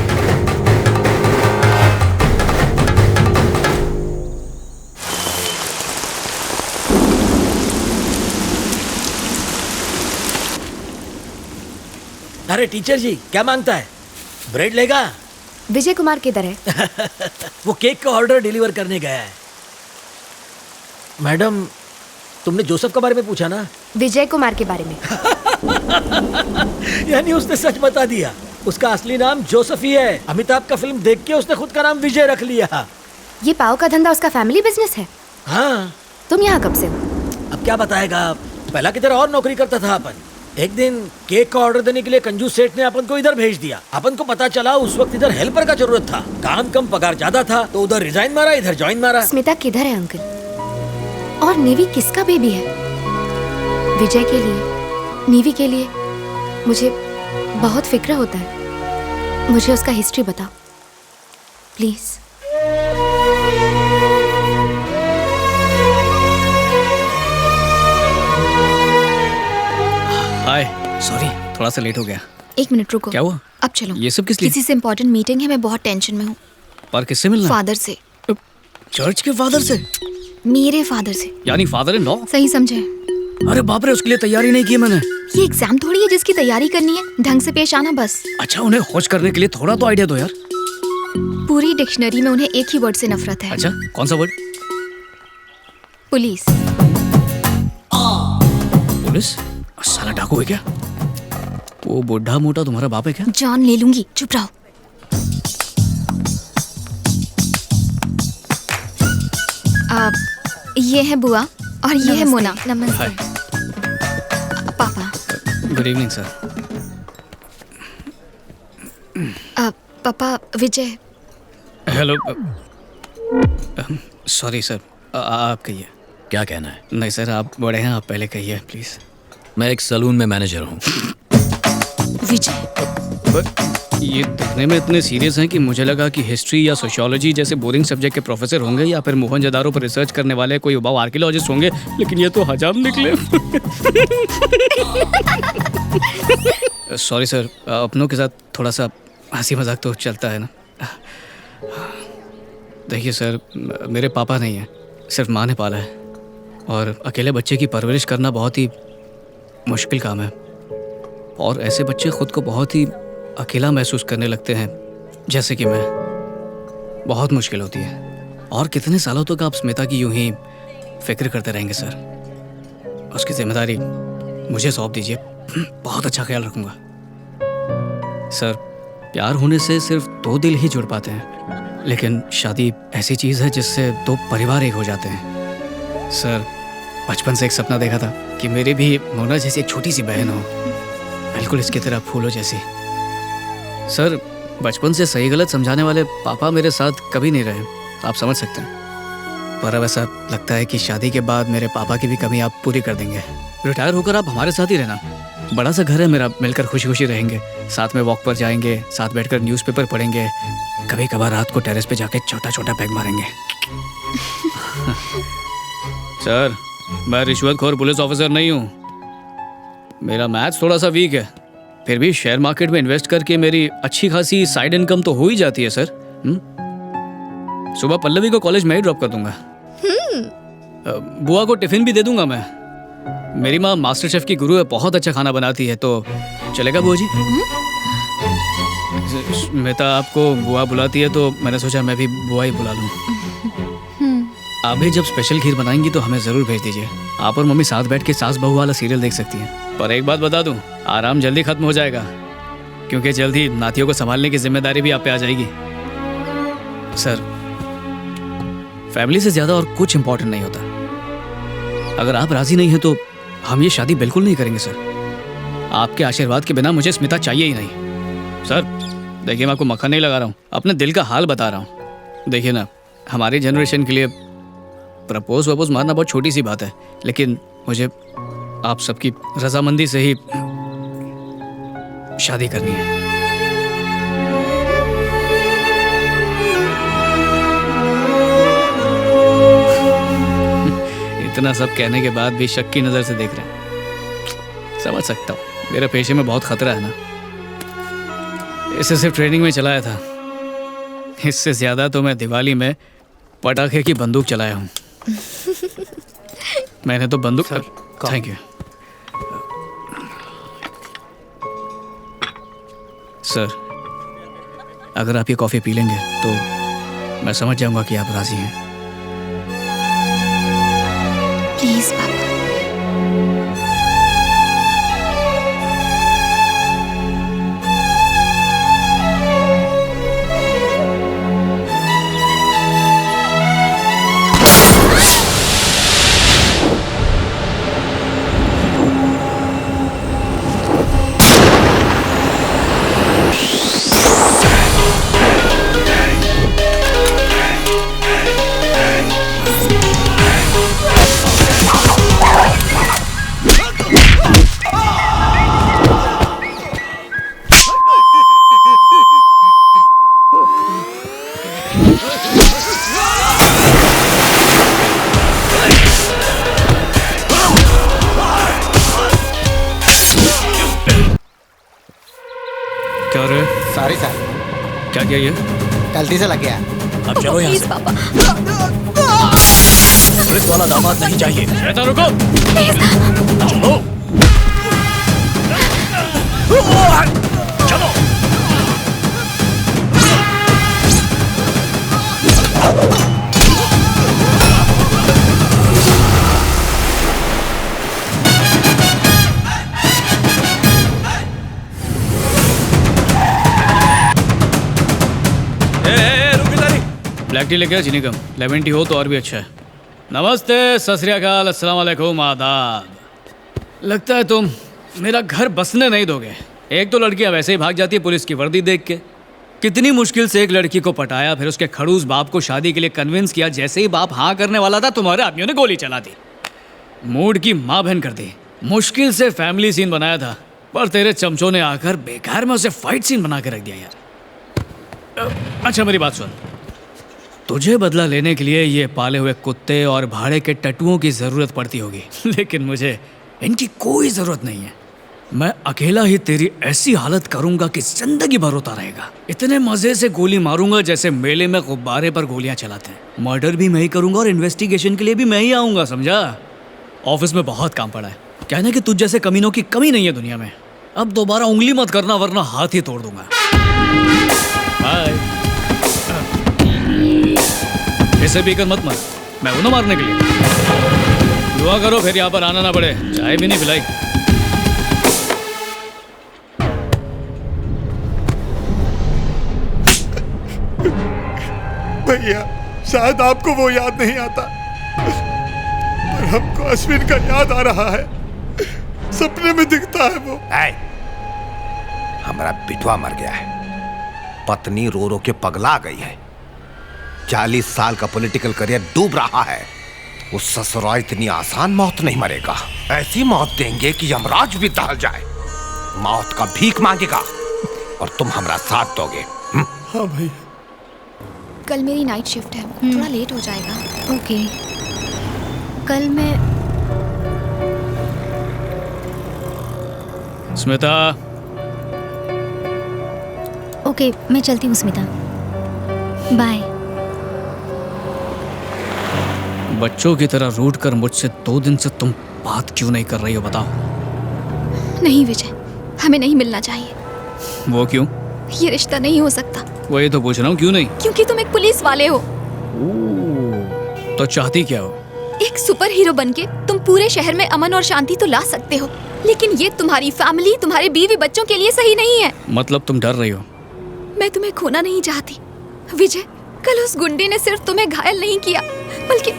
अरे टीचर जी, क्या मांगता है? ब्रेड लेगा? विजय कुमार किधर है? वो केक का ऑर्डर डिलीवर करने गया है। मैडम, तुमने जोसेफ के बारे में पूछा ना? विजय कुमार के बारे में। यानी उसने सच बता दिया। उसका असली नाम जोसेफ ही है। अमिताभ का फिल्म देख के उसने खुद का नाम विजय रख लिया। ये पाव का धंधा उसका फैमिली बिजनेस है? हाँ। तुम यहाँ कब से हो? अब क्या बताएगा, पहला की तरह और नौकरी करता था अपन। एक दिन केक का ऑर्डर देने के लिए कंजूस सेठ ने अपन को इधर भेज दिया। अपन को पता चला उस वक्त इधर हेल्पर का जरूरत था, काम कम पगार ज्यादा था, तो उधर रिजाइन मारा, इधर ज्वाइन मारा। स्मिता किधर है अंकल? और नेवी किसका बेबी है? विजय के लिए, नेवी के लिए मुझे बहुत फिक्र होता है। मुझे उसका हिस्ट्री बताओ प्लीज। हाय, सॉरी थोड़ा सा लेट हो गया। 1 मिनट रुको। क्या हुआ? अब चलो। ये सब किस लिए? किसी से इम्पोर्टेंट मीटिंग है, मैं बहुत टेंशन में हूँ। पर किससे मिलना? फादर से। चर्च के फादर से? मेरे फादर से। यानी फादर इन लॉ? सही समझे। अरे बाप रे, उसके लिए तैयारी नहीं की मैंने। ये एग्जाम थोड़ी है जिसकी तैयारी करनी है, ढंग से पेश आना बस। अच्छा, उन्हें होश करने के लिए थोड़ा तो आइडिया दो यार। पूरी डिक्शनरी में उन्हें एक ही वर्ड से नफरत है। अच्छा, कौन सा वर्ड? पुलिस। पुलिस? साला डाकू है क्या? वो बुढ़ा मोटा तुम्हारा बाप है क्या? जान ले लूंगी, चुप रहो। ये है बुआ और ये है मोना। नमस्ते। पापा। Good evening sir. पापा, विजय। हेलो। सॉरी सर, आप कहिए। क्या कहना है? नहीं सर, आप बड़े हैं, आप पहले कहिए प्लीज। मैं एक सलून में मैनेजर हूँ। विजय, ये दिखने में इतने सीरियस हैं कि मुझे लगा कि हिस्ट्री या सोशियोलॉजी जैसे बोरिंग सब्जेक्ट के प्रोफेसर होंगे या फिर मोहनजोदारो पर रिसर्च करने वाले कोई उबाऊ आर्कियोलॉजिस्ट होंगे, लेकिन ये तो हजाम निकले। सॉरी सर, अपनों के साथ थोड़ा सा हंसी मजाक तो चलता है ना। देखिए सर, मेरे पापा नहीं हैं, सिर्फ माँ ने पाला है, और अकेले बच्चे की परवरिश करना बहुत ही मुश्किल काम है, और ऐसे बच्चे खुद को बहुत ही अकेला महसूस करने लगते हैं, जैसे कि मैं। बहुत मुश्किल होती है। और कितने सालों तक आप स्मिता की यूं ही फिक्र करते रहेंगे सर? उसकी जिम्मेदारी मुझे सौंप दीजिए, बहुत अच्छा ख्याल रखूंगा। सर, प्यार होने से सिर्फ 2 दिल ही जुड़ पाते हैं, लेकिन शादी ऐसी चीज़ है जिससे 2 परिवार एक हो जाते हैं। सर, बचपन से एक सपना देखा था कि मेरी भी मोना जैसी एक छोटी सी बहन हो, बिल्कुल इसकी तरह फूलों जैसी। सर, बचपन से सही गलत समझाने वाले पापा मेरे साथ कभी नहीं रहे, आप समझ सकते हैं। पर अब ऐसा लगता है कि शादी के बाद मेरे पापा की भी कमी आप पूरी कर देंगे। रिटायर होकर आप हमारे साथ ही रहना। बड़ा सा घर है मेरा, मिलकर खुशी खुशी रहेंगे, साथ में वॉक पर जाएंगे, साथ बैठकर न्यूज़पेपर पढ़ेंगे, कभी कभार रात को टेरेस पे जाके छोटा छोटा पैग मारेंगे। सर, मैं रिश्वतखोर पुलिस ऑफिसर नहीं हूँ। मेरा मैथ्स थोड़ा सा वीक है, फिर भी शेयर मार्केट में इन्वेस्ट करके मेरी अच्छी खासी साइड इनकम तो हो ही जाती है सर। सुबह पल्लवी को कॉलेज में ही ड्रॉप कर दूंगा। बुआ को टिफिन भी दे दूंगा मैं। मेरी माँ मास्टर शेफ की गुरु है, बहुत अच्छा खाना बनाती है, तो चलेगा बुआ जी? स्मिता आपको बुआ बुलाती है तो मैंने सोचा मैं भी बुआ ही बुला लूं। आप भी जब स्पेशल खीर बनाएंगी तो हमें जरूर भेज दीजिए। आप और मम्मी साथ बैठ के सास बहू वाला सीरियल देख सकती हैं। पर एक बात बता दूं, आराम जल्दी खत्म हो जाएगा, क्योंकि जल्दी नातियों को संभालने की जिम्मेदारी भी आप पे आ जाएगी। सर, फैमिली से ज्यादा और कुछ इंपॉर्टेंट नहीं होता। अगर आप राजी नहीं हैं तो हम ये शादी बिल्कुल नहीं करेंगे सर। आपके आशीर्वाद के बिना मुझे स्मिता चाहिए ही नहीं। सर देखिए, मैं आपको मक्खन नहीं लगा रहा हूँ, अपने दिल का हाल बता रहा हूँ। देखिए ना, हमारी जनरेशन के लिए प्रपोज वपोज मारना बहुत छोटी सी बात है, लेकिन मुझे आप सबकी रजामंदी से ही शादी करनी है। इतना सब कहने के बाद भी शक की नजर से देख रहे हैं। समझ सकता हूँ, मेरे पेशे में बहुत खतरा है ना। इसे सिर्फ ट्रेनिंग में चलाया था। इससे ज्यादा तो मैं दिवाली में पटाखे की बंदूक चलाया हूँ। मैंने तो बंदूक। Thank you sir. अगर आप ये कॉफी पी लेंगे तो मैं समझ जाऊंगा कि आप राजी हैं। प्लीज पापा। क्या रे? Sorry sir. क्या किया ये? गलती से लग गया। अब चलो यहाँ से। पुलिस वाला दामाद नहीं चाहिए। श्वेता रुको। चलो। चलो। ब्लैक टी लेके चीनी कम, लेमन टी हो तो और भी अच्छा है। नमस्ते, सत श्री अकाल, अस्सलाम वालेकुम, आदाब। लगता है तुम मेरा घर बसने नहीं दोगे। एक तो लड़कियां वैसे ही भाग जाती है पुलिस की वर्दी देख के। कितनी मुश्किल से एक लड़की को पटाया, फिर उसके खड़ूस बाप को शादी के लिए कन्विंस किया। जैसे ही बाप हाँ करने वाला था तुम्हारे आदमियों ने गोली चला दी, मूड की माँ बहन कर दी। मुश्किल से फैमिली सीन बनाया था, पर तेरे चमचों ने आकर बेकार में उसे फाइट सीन बना के रख दिया यार। अच्छा मेरी बात सुन, तुझे बदला लेने के लिए ये पाले हुए कुत्ते और भाड़े के टट्टुओं की ज़रूरत पड़ती होगी, लेकिन मुझे इनकी कोई ज़रूरत नहीं है। मैं अकेला ही तेरी ऐसी हालत करूंगा कि जिंदगी भर होता रहेगा। इतने मज़े से गोली मारूंगा जैसे मेले में गुब्बारे पर गोलियां चलाते हैं। मर्डर भी मैं ही करूंगा और इन्वेस्टिगेशन के लिए भी मैं ही आऊँगा, समझा? ऑफिस में बहुत काम पड़ा है। कहना कि तुझ जैसे कमीनों की कमी नहीं है दुनिया में। अब दोबारा उंगली मत करना वरना हाथ ही तोड़ दूंगा। बाय। इसे पीकर मत मर, मैं हूं ना मारने के लिए। दुआ करो फिर यहाँ पर आना ना पड़े। चाय भी नहीं पिलाई। भैया शायद आपको वो याद नहीं आता, पर हमको अश्विन का याद आ रहा है। सपने में दिखता है वो। हमारा बिटवा मर गया है, पत्नी रो रो के पगला गई है, 40 साल का पॉलिटिकल करियर डूब रहा है। उस ससुरा इतनी आसान मौत नहीं मरेगा। ऐसी मौत देंगे कि यमराज भी दहल जाए। मौत का भीख मांगेगा और तुम हमारा साथ दोगे। हाँ भाई। कल मेरी नाइट शिफ्ट है, थोड़ा लेट हो जाएगा। ओके। कल मैं। स्मिता। ओके, मैं चलती हूँ स्मिता। बाय। बच्चों की तरह रूठ कर मुझसे 2 दिन से तुम बात क्यों नहीं कर रही हो, बताओ? नहीं विजय, हमें नहीं मिलना चाहिए। वो क्यों? ये रिश्ता नहीं हो सकता। वही तो पूछ रहा हूँ, क्यों नहीं? क्योंकि तुम एक पुलिस वाले हो। तो चाहती क्या हो? एक सुपर हीरो बनके तुम पूरे शहर में अमन और शांति तो ला सकते हो, लेकिन ये तुम्हारी फैमिली, तुम्हारे बीवी बच्चों के लिए सही नहीं है। मतलब तुम डर रही हो? मैं तुम्हें खोना नहीं चाहती विजय। कल उस गुंडे ने सिर्फ तुम्हें घायल नहीं किया, बल्कि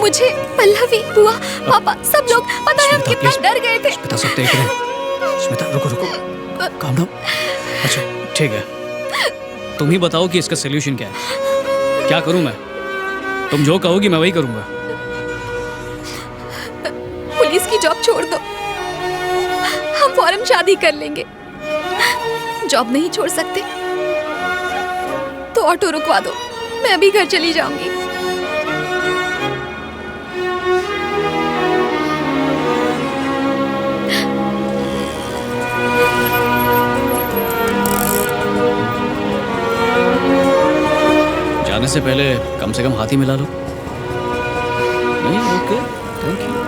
मुझे, पल्लवी, बुआ, पापा, सब लोग, पता है हम कितना डर गए थे। स्मिता सब देख रहे हैं। स्मिता रुको रुको, काम डाउन। अच्छा ठीक है, तुम ही बताओ कि इसका सोल्यूशन क्या है। क्या करूं मैं? तुम जो कहोगी मैं वही करूंगा। पुलिस की जॉब छोड़ दो, हम फौरन शादी कर लेंगे। जॉब नहीं छोड़ सकते तो ऑटो रुकवा दो, मैं अभी घर चली जाऊंगी। से पहले कम से कम हाथ ही मिला लो। नहीं, ओके, थैंक यू।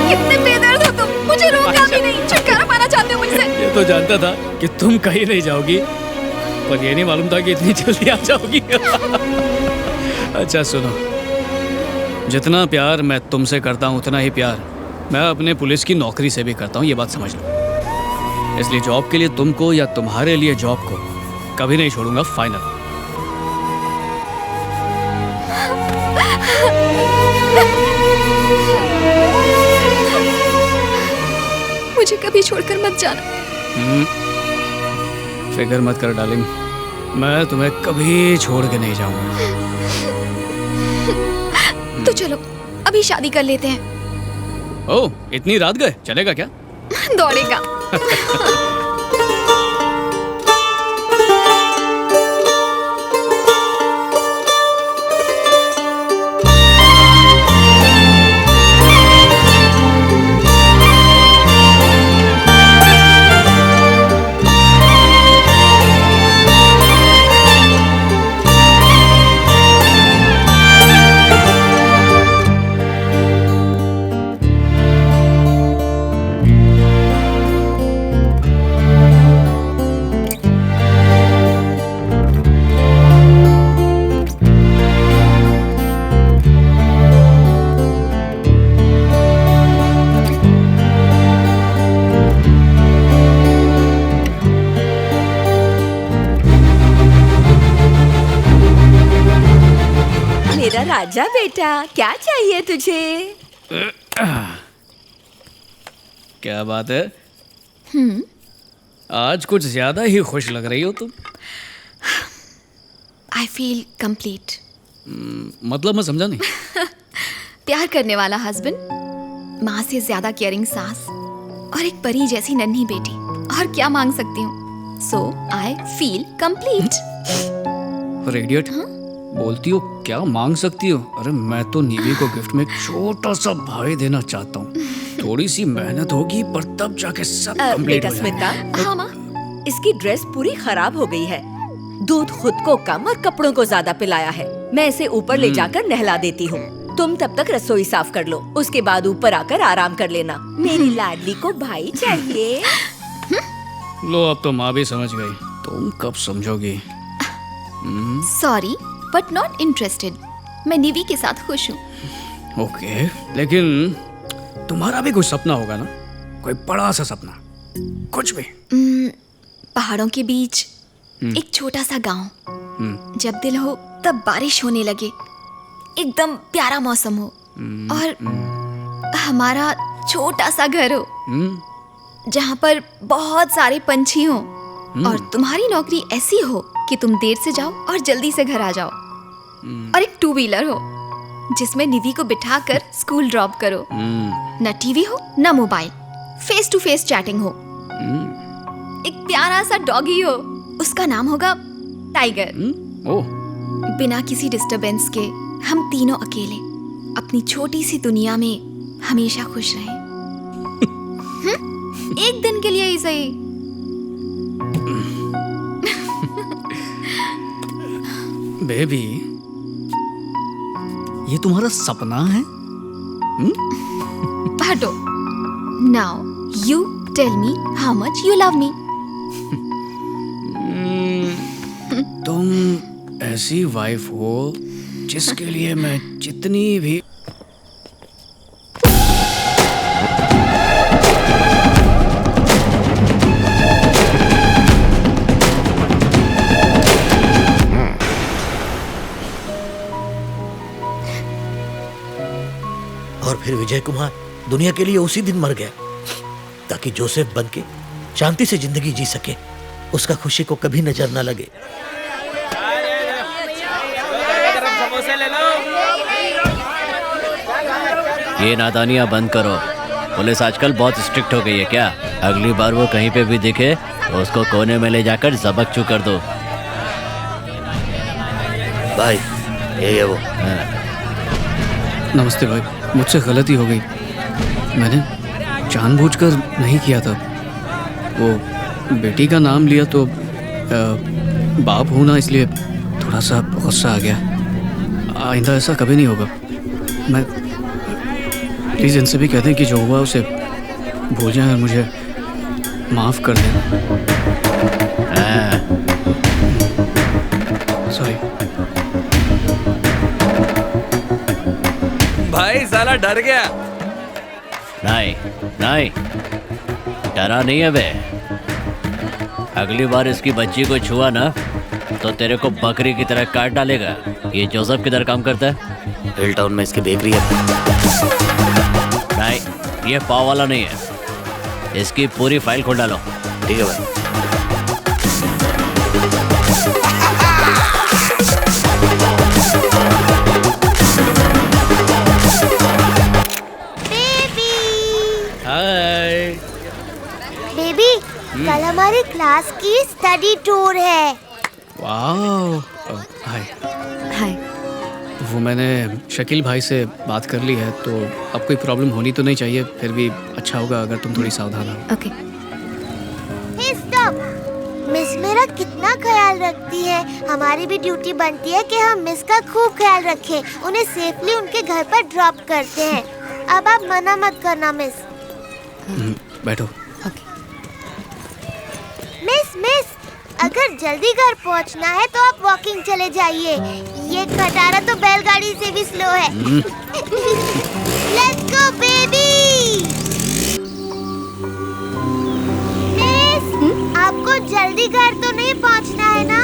कितने बेदर्द हो तुम, मुझे रोका भी नहीं, छुटकारा पाना चाहते हो मुझसे। ये तो जानता था कि तुम कहीं नहीं जाओगी, पर ये नहीं मालूम था कि इतनी जल्दी आ जाओगी। अच्छा सुनो, जितना प्यार मैं तुमसे करता हूँ उतना ही प्यार मैं अपने पुलिस की नौकरी से भी करता हूँ, ये बात समझ लो। इसलिए जॉब के लिए तुमको या तुम्हारे लिए जॉब को कभी नहीं छोड़ूंगा, फाइनल। मुझे कभी छोड़कर मत जाना। फिक्र मत कर डार्लिंग, मैं तुम्हें कभी छोड़ के नहीं जाऊंगा। तो चलो अभी शादी कर लेते हैं। ओह, इतनी रात गए, चलेगा क्या? दौड़ेगा। मेरा राजा बेटा, क्या चाहिए तुझे? क्या बात है, आज कुछ ज्यादा ही खुश लग रही हो तुम। I feel complete. मतलब मैं समझा नहीं। प्यार करने वाला हस्बैंड, माँ से ज्यादा केयरिंग सास और एक परी जैसी नन्ही बेटी, और क्या मांग सकती हूँ? सो आई फील कंप्लीट। इडियट, बोलती हो क्या मांग सकती हो? अरे मैं तो नीवी को गिफ्ट में एक छोटा सा भाई देना चाहता हूँ। थोड़ी सी मेहनत होगी पर तब जाके सब कंप्लीट हो स्मिता, हाँ माँ। इसकी ड्रेस पूरी खराब हो गई है। दूध खुद को कम और कपड़ों को ज्यादा पिलाया है। मैं इसे ऊपर ले जाकर नहला देती हूँ। तुम तब तक रसोई साफ कर लो, उसके बाद ऊपर आकर आराम कर लेना। मेरी लाडली को भाई चाहिए। लो, अब तो माँ भी समझ गई, तुम कब समझोगी? Sorry but not interested. मैं निवी के साथ खुश हूँ। ओके, लेकिन तुम्हारा भी कोई सपना होगा ना, कोई बड़ा सा सपना, कुछ भी। पहाड़ों के बीच एक छोटा सा गांव, जब दिल हो तब बारिश होने लगे, एकदम प्यारा मौसम हो, और हमारा छोटा सा घर हो जहाँ पर बहुत सारे पंछी हो, और तुम्हारी नौकरी ऐसी हो कि तुम देर से जाओ और जल्दी से घर आ जाओ, और एक 2 व्हीलर हो जिसमें निवी को बिठाकर स्कूल ड्रॉप करो। न टीवी हो न mobile, face to face chatting हो। एक प्यारा सा डॉगी हो, उसका नाम होगा टाइगर। बिना किसी डिस्टरबेंस के हम तीनों अकेले अपनी छोटी सी दुनिया में हमेशा खुश रहें। एक दिन के लिए ही सही। बेबी, ये तुम्हारा सपना है? हटो। Now you tell me how much you love me. तुम ऐसी वाइफ हो जिसके लिए मैं जितनी भी और फिर विजय कुमार दुनिया के लिए उसी दिन मर गया ताकि जोसेफ बन के शांति से जिंदगी जी सके, उसका खुशी को कभी नजर न लगे। ये नादानियां बंद करो। पुलिस आजकल बहुत स्ट्रिक्ट हो गई है क्या? अगली बार वो कहीं पे भी दिखे तो उसको कोने में ले जाकर जबक चू कर दो। भाई ये वो नमस्ते भाई, मुझसे गलती हो गई। मैंने जानबूझकर नहीं किया था। वो बेटी का नाम लिया तो बाप हूँ ना, इसलिए थोड़ा सा गुस्सा आ गया। आइंदा ऐसा कभी नहीं होगा। मैं प्लीज़ इनसे भी कह दें कि जो हुआ उसे भूल जाएं और मुझे माफ़ कर दें। सॉरी भाई, साला डर गया। नहीं नहीं, डरा नहीं है बे। अगली बार इसकी बच्ची को छुआ ना तो तेरे को बकरी की तरह काट डालेगा। ये जोसेफ किधर काम करता है? हिल टाउन में इसकी बेकरी है। नहीं, ये पाव वाला नहीं है। इसकी पूरी फाइल खोल डालो। ठीक है भाई। हाय बेबी, कल हमारी क्लास की स्टडी टूर है। वाह। हाय हाय। वो मैंने शकील भाई से बात कर ली है, तो अब कोई प्रॉब्लम होनी तो नहीं चाहिए। फिर भी अच्छा होगा अगर तुम थोड़ी सावधान हो। ओके। हे स्टॉप। मिस मेरा कितना ख्याल रखती है। हमारी भी ड्यूटी बनती है कि हम मिस का खूब ख्याल रखें। उन्हें सेफली उनके घर पर ड्रॉप करते हैं। अब आप मना मत करना मिस। बैठो। मिस, अगर जल्दी घर पहुंचना है तो आप वॉकिंग चले जाइए। ये खटारा तो बैलगाड़ी से भी स्लो है। Let's go baby. मिस, आपको जल्दी घर तो नहीं पहुंचना है ना?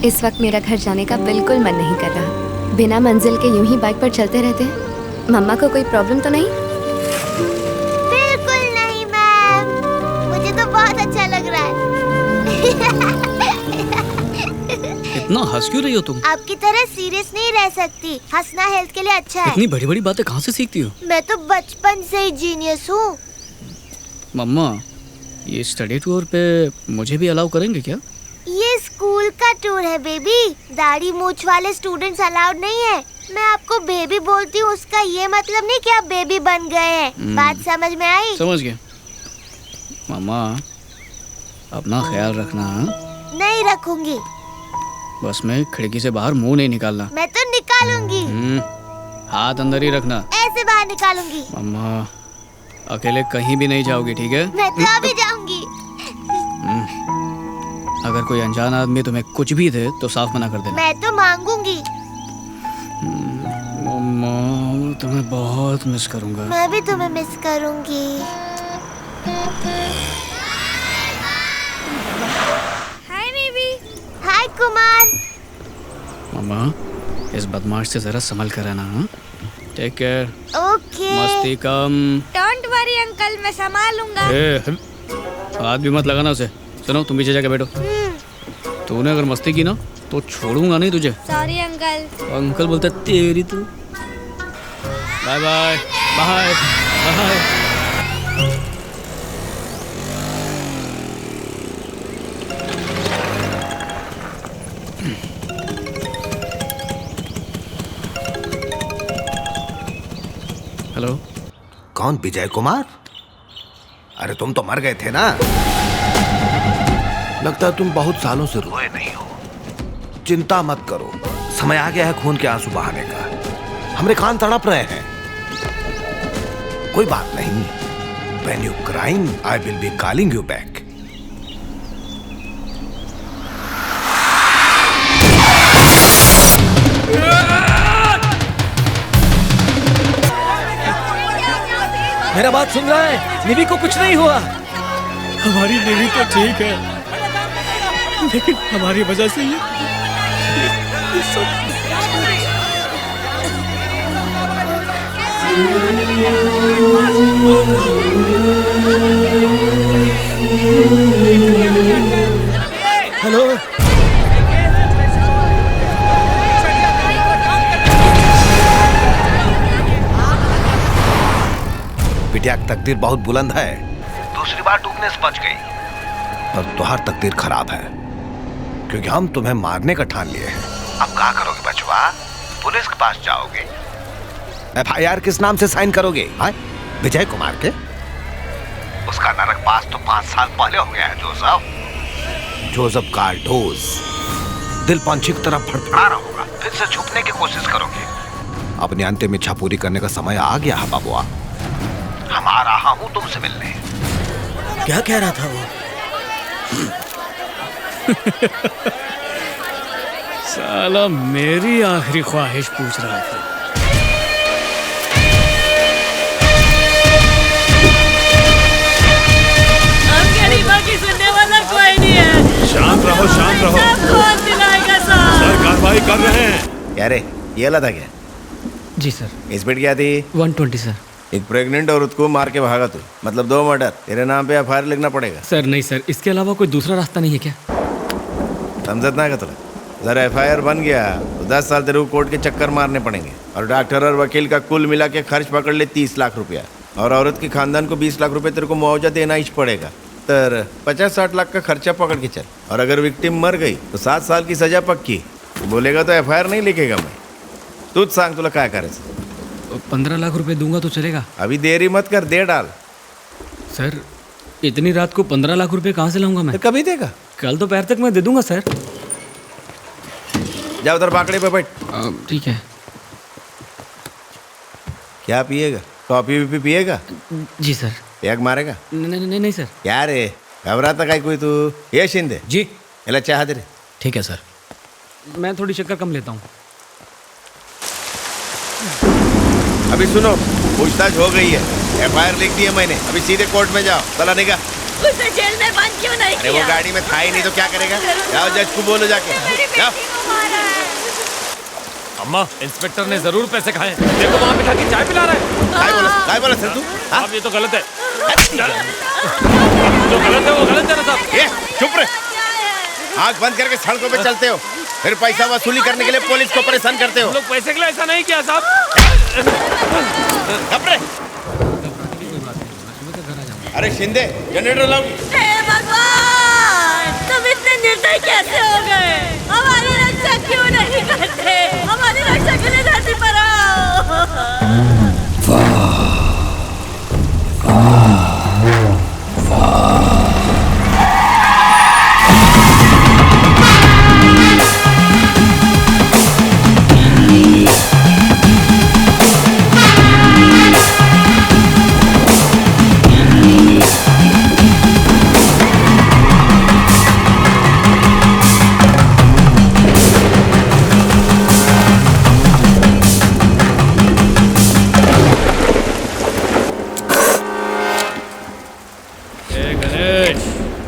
इस वक्त मेरा घर जाने का बिल्कुल मन नहीं कर रहा। बिना मंजिल के यूं ही बाइक पर चलते रहते हैं। मम्मा को कोई प्रॉब्लम तो नहीं? बिल्कुल नहीं मैम, मुझे तो बहुत अच्छा लग रहा है। इतना हंस क्यों रही हो तुम? आपकी तरह सीरियस नहीं रह सकती। हंसना हेल्थ के लिए अच्छा है। इतनी बड़ी बड़ी बातें कहाँ से सीखती हो? मैं तो बचपन से ही जीनियस हूँ। मम्मा, ये स्टडी टूर पे मुझे भी अलाउ करेंगे क्या? ये स्कूल का टूर है बेबी। दाढ़ी मूछ वाले स्टूडेंट्स अलाउड नहीं है। मैं आपको बेबी बोलती हूँ, उसका ये मतलब नहीं कि आप बेबी बन गए हैं। बात समझ में आई? समझ गया। मम्मा, अपना ख्याल रखना। नहीं रखूंगी। बस में खिड़की से बाहर मुंह नहीं निकालना। मैं तो निकालूंगी। हाथ अंदर ही रखना। ऐसे बाहर निकालूंगी। मम्मा, अकेले कहीं भी नहीं जाओगी, ठीक है? मैं तो अभी जाऊंगी। अगर कोई अनजान आदमी तुम्हें कुछ भी दे तो साफ मना कर देना। मैं तो मांगूंगी। मम्मा, तुम्हें बहुत मिस करूंगा। मैं भी तुम्हें मिस करूंगी। Hi baby. हाय कुमार। मम्मा, इस बदमाश से जरा संभल कर रहना। Take care. ओके। मस्ती कम। डोंट वरी अंकल, मैं संभालूंगा। हाथ भी मत लगाना उसे। सुनो, तुम पीछे जाके बैठो। तूने अगर मस्ती की ना तो छोड़ूंगा नहीं तुझे। Sorry uncle. अंकल बोलता तेरी तू। Bye bye bye bye. Hello. कौन? विजय कुमार? अरे तुम तो मर गए थे ना। लगता है तुम बहुत सालों से रोए नहीं हो। चिंता मत करो, समय आ गया है खून के आंसू बहाने का। हमारे कान तड़प रहे हैं। कोई बात नहीं। When you crying, I will be calling you back. मेरा बात सुन रहा है? निवी को कुछ नहीं हुआ। हमारी निवी तो ठीक है, लेकिन हमारी वजह से ये सब। हेलो। बिटिया की तकदीर बहुत बुलंद है। दूसरी बार डूबने से बच गई, पर तुम्हारी तकदीर खराब है, क्योंकि हम तुम्हें मारने का ठान लिए हैं। अब क्या करोगे बचवा? पुलिस के पास जाओगे? FIR किस नाम से साइन करोगे? हाँ? विजय कुमार के? उसका नरक पास तो 5 साल पहले हो गया है जोसेफ कार्डोज। दिल पंछी की तरह फड़फड़ा रहा होगा, फिर से छुपने की कोशिश करोगे। अपनी अंतिम इच्छा पूरी करने का समय आ गया है बाबुआ। हम आ रहा हूं तुमसे मिलने। क्या कह रहा था वो? साला मेरी आखिरी ख्वाहिश पूछ रहा था। बाकी सुनने वाला कोई नहीं है। शांत रहो, शांत रहो। कौन दिलाएगा सर कार्रवाई कर रहे हैं। क्या रे, ये वाला था क्या? जी सर। स्पीड क्या थी? 120 सर। एक प्रेग्नेंट औरत को मार के भागा तू, मतलब 2 मर्डर। तेरे नाम पे FIR लिखना पड़ेगा। सर नहीं सर, इसके अलावा कोई दूसरा रास्ता नहीं है क्या? समझत ना का तुला? अगर FIR बन गया तो 10 साल तेरे को कोर्ट के चक्कर मारने पड़ेंगे, और डॉक्टर और वकील का कुल मिला के खर्च पकड़ ले 30 लाख रुपया, और औरत के खानदान को 20 लाख रुपए तेरे को मुआवजा देना ही पड़ेगा। तर 50-60 लाख का खर्चा पकड़ के चल। और अगर विक्टिम मर गई तो 7 साल की सजा पक्की। बोलेगा तो FIR नहीं लिखेगा मैं। तू सांग तुला क्या करे? 15 लाख रुपए दूंगा तो चलेगा? अभी देरी मत कर, दे डाल। सर इतनी रात को 15 लाख रुपए कहाँ से लाऊंगा मैं? कभी देगा? कल दोपहर तक मैं दे दूंगा सर। जा उधर बाकड़े पे बैठ। ठीक है। क्या पिएगा? कॉफी भी पिएगा? जी सर। पैग मारेगा? नहीं सर। क्या रे, घबराता काय कोई तू? ये शिंदे जी एला चाह दे रे। ठीक है सर। मैं थोड़ी शक्कर कम लेता हूँ। अभी सुनो, पूछताछ हो गई है, FIR लिख दी है मैंने। अभी सीधे कोर्ट में जाओ। चला निका। उसे जेल में बंद क्यों नहीं अरे वो गाड़ी में था ही नहीं तो क्या करेगा? जाओ जज को बोलो जाके। जाओ। अम्मा, इंस्पेक्टर ने जरूर पैसे खाए। देखो वहाँ बिठा के चाय पिला रहा है। काय बोला सर तू? अब ये तो गलत है। जो गलत है वो गलत है ना साहब। ये चुप रहे। आँख बंद करके सड़कों पे चलते हो, फिर पैसा वसूली करने के लिए पुलिस को परेशान करते हो। हम लोग पैसे के लिए ऐसा नहीं किया साहब। अरे शिंदे, जनरेटर लाओ। भगवान, तुम इतने निर्दयी कैसे हो गए? हमारी रक्षा क्यों नहीं करते? हमारी रक्षा के लिए धरती पर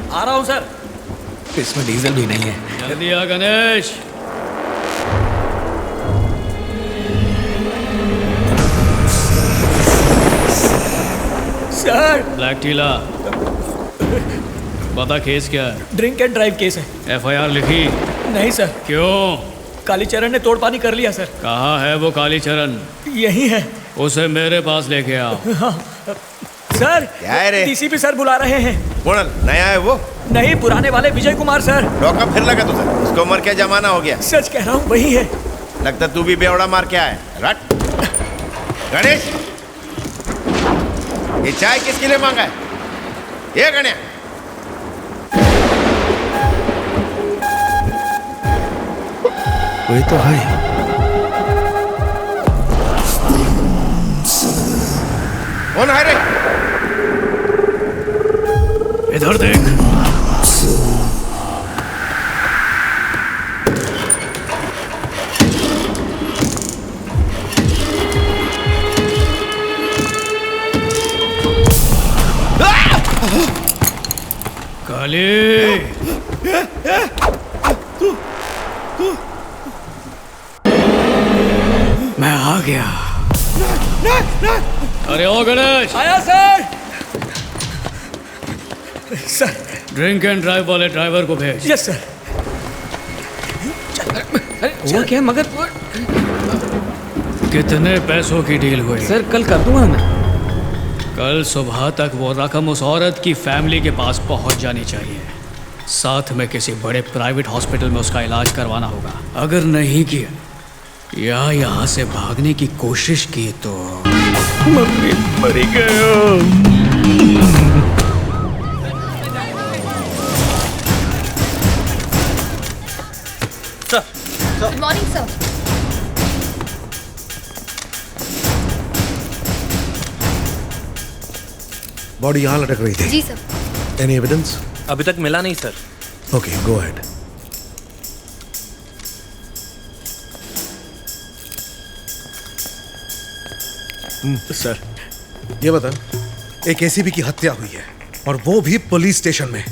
आ रहा हूँ सर। इसमें डीजल भी नहीं है। जल्दी आ गणेश। सर ब्लैक टीला, बता केस क्या है? ड्रिंक एंड ड्राइव केस है। FIR लिखी? नहीं सर। क्यों? कालीचरण ने तोड़ पानी कर लिया सर। कहाँ है वो कालीचरण? यही है। उसे मेरे पास लेके आओ। सर क्या है रे? DCP सर बुला रहे हैं। कौन नया है वो? नहीं, पुराने वाले विजय कुमार सर। रोका फिर लगा तुझे? उसको उम्र क्या जमाना हो गया? सच कह रहा हूँ, वही है। लगता तू भी बेवड़ा मार के आया। रट गणेश, ये चाय किसके लिए मांगा है? ये गण्या, वही तो है। कौन है रे? इधर देख। काली, मैं आ गया। अरे ओ गणेश। आया sir. Sir drink and drive वाले ड्राइवर को भेज। Yes sir. वो क्या मगर कितने पैसों की डील हुई? सर कल कर दूंगा मैं। कल सुबह तक वो रकम उस औरत की फैमिली के पास पहुंच जानी चाहिए। साथ में किसी बड़े प्राइवेट हॉस्पिटल में उसका इलाज करवाना होगा। अगर नहीं किया या यहाँ से भागने की कोशिश की तो मम्मी मरी गयो। Good morning sir. बॉडी यहाँ लटक रही थी। जी सर। Any evidence? अभी तक मिला नहीं sir. Okay, go ahead. Sir ये बता, एक एसीपी की हत्या हुई है और वो भी पुलिस स्टेशन में।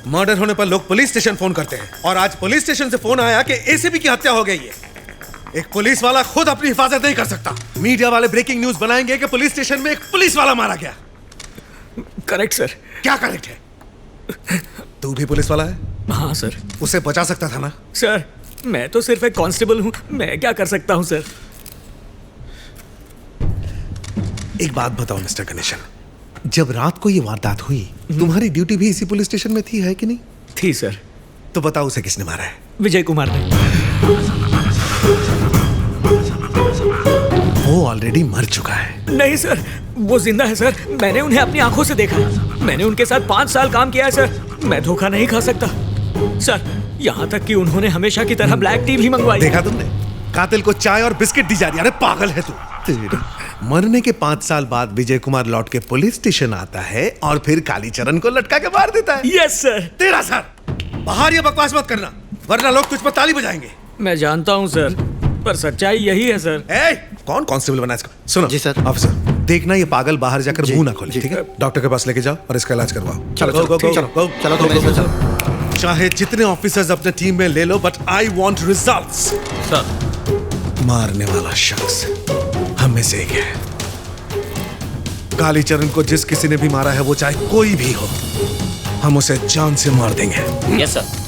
मर्डर होने पर लोग पुलिस स्टेशन फोन करते हैं और आज पुलिस स्टेशन से फोन आया कि एसीपी की हत्या हो गई है। एक पुलिस वाला खुद अपनी हिफाजत नहीं कर सकता। मीडिया वाले ब्रेकिंग न्यूज बनाएंगे कि पुलिस स्टेशन में एक पुलिस वाला मारा गया। Correct sir. क्या करेक्ट है? तू भी पुलिस वाला है? हाँ सर। उसे बचा सकता था ना? सर मैं तो सिर्फ एक कांस्टेबल हूँ, मैं क्या कर सकता हूँ सर। एक बात बताओ मिस्टर गणेशन, जब रात को ये वारदात हुई तुम्हारी ड्यूटी भी इसी पुलिस स्टेशन में थी, है कि नहीं? थी सर। तो बताओ उसे किसने मारा है? विजय कुमार ने। वो ऑलरेडी मर चुका है। नहीं सर, वो जिंदा है सर। मैंने उन्हें अपनी आंखों से देखा है। मैंने उनके साथ 5 साल काम किया है सर। मैं धोखा नहीं खा सकता सर। यहाँ तक कि उन्होंने हमेशा की तरह ब्लैक टी भी मंगवाई। देखा तुमने? कातिल को चाय और बिस्किट दी जा रही है। अरे पागल है तू। मरने के 5 साल बाद विजय कुमार लौट के पुलिस स्टेशन आता है और फिर कालीचरण को लटका के मार देता है। Yes sir. तेरा सर, बाहर ये बकवास मत करना वरना लोग तुझ पर ताली बजाएंगे। मैं जानता हूँ सर, पर सच्चाई यही है सर। कौन कांस्टेबल बना इसका? सुनो जी सर। ऑफिसर, देखना ये पागल बाहर जाकर मुंह ना खोले, ठीक है? डॉक्टर के पास लेके जाओ और इसका इलाज करवाओ। चलो गो, चलो गो, गो, चलो तो मेरे साथ चलो। चाहे जितने ऑफिसर्स अपने टीम में ले लो, बट आई वांट रिजल्ट्स। सर मारने वाला शख्स हम में से एक है। कालीचरण को जिस किसी ने भी मारा है, वो चाहे कोई भी हो, हम उसे जान से मार देंगे। Yes sir.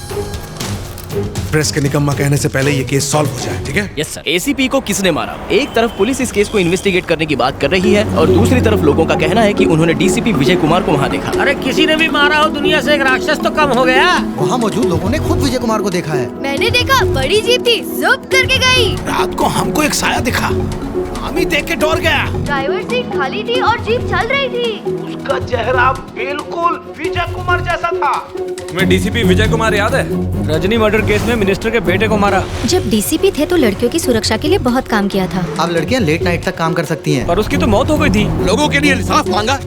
प्रेस के निकम्मा कहने से पहले ये केस सॉल्व हो जाए, ठीक है? Yes sir. एसीपी को किसने मारा? एक तरफ पुलिस इस केस को इन्वेस्टिगेट करने की बात कर रही है और दूसरी तरफ लोगों का कहना है कि उन्होंने डीसीपी विजय कुमार को वहाँ देखा। अरे किसी ने भी मारा हो, दुनिया से एक राक्षस तो कम हो गया। वहाँ मौजूद लोगों ने खुद विजय कुमार को देखा है। मैंने देखा, बड़ी जीप थी, ज़ुप करके गई। रात को हमको एक साया दिखा, हम ही देख के डर गया। ड्राइवर सीट खाली थी और जीप चल रही थी। उसका चेहरा बिल्कुल विजय कुमार जैसा था। तुम्हें डीसीपी विजय कुमार याद है? रजनी मर्डर केस में मिनिस्टर के बेटे को मारा। जब डीसीपी थे तो लड़कियों की सुरक्षा के लिए बहुत काम किया था। अब लड़कियां लेट नाइट तक काम कर सकती हैं। पर उसकी तो मौत हो गई थी। लोगों के लिए इंसाफ मांगा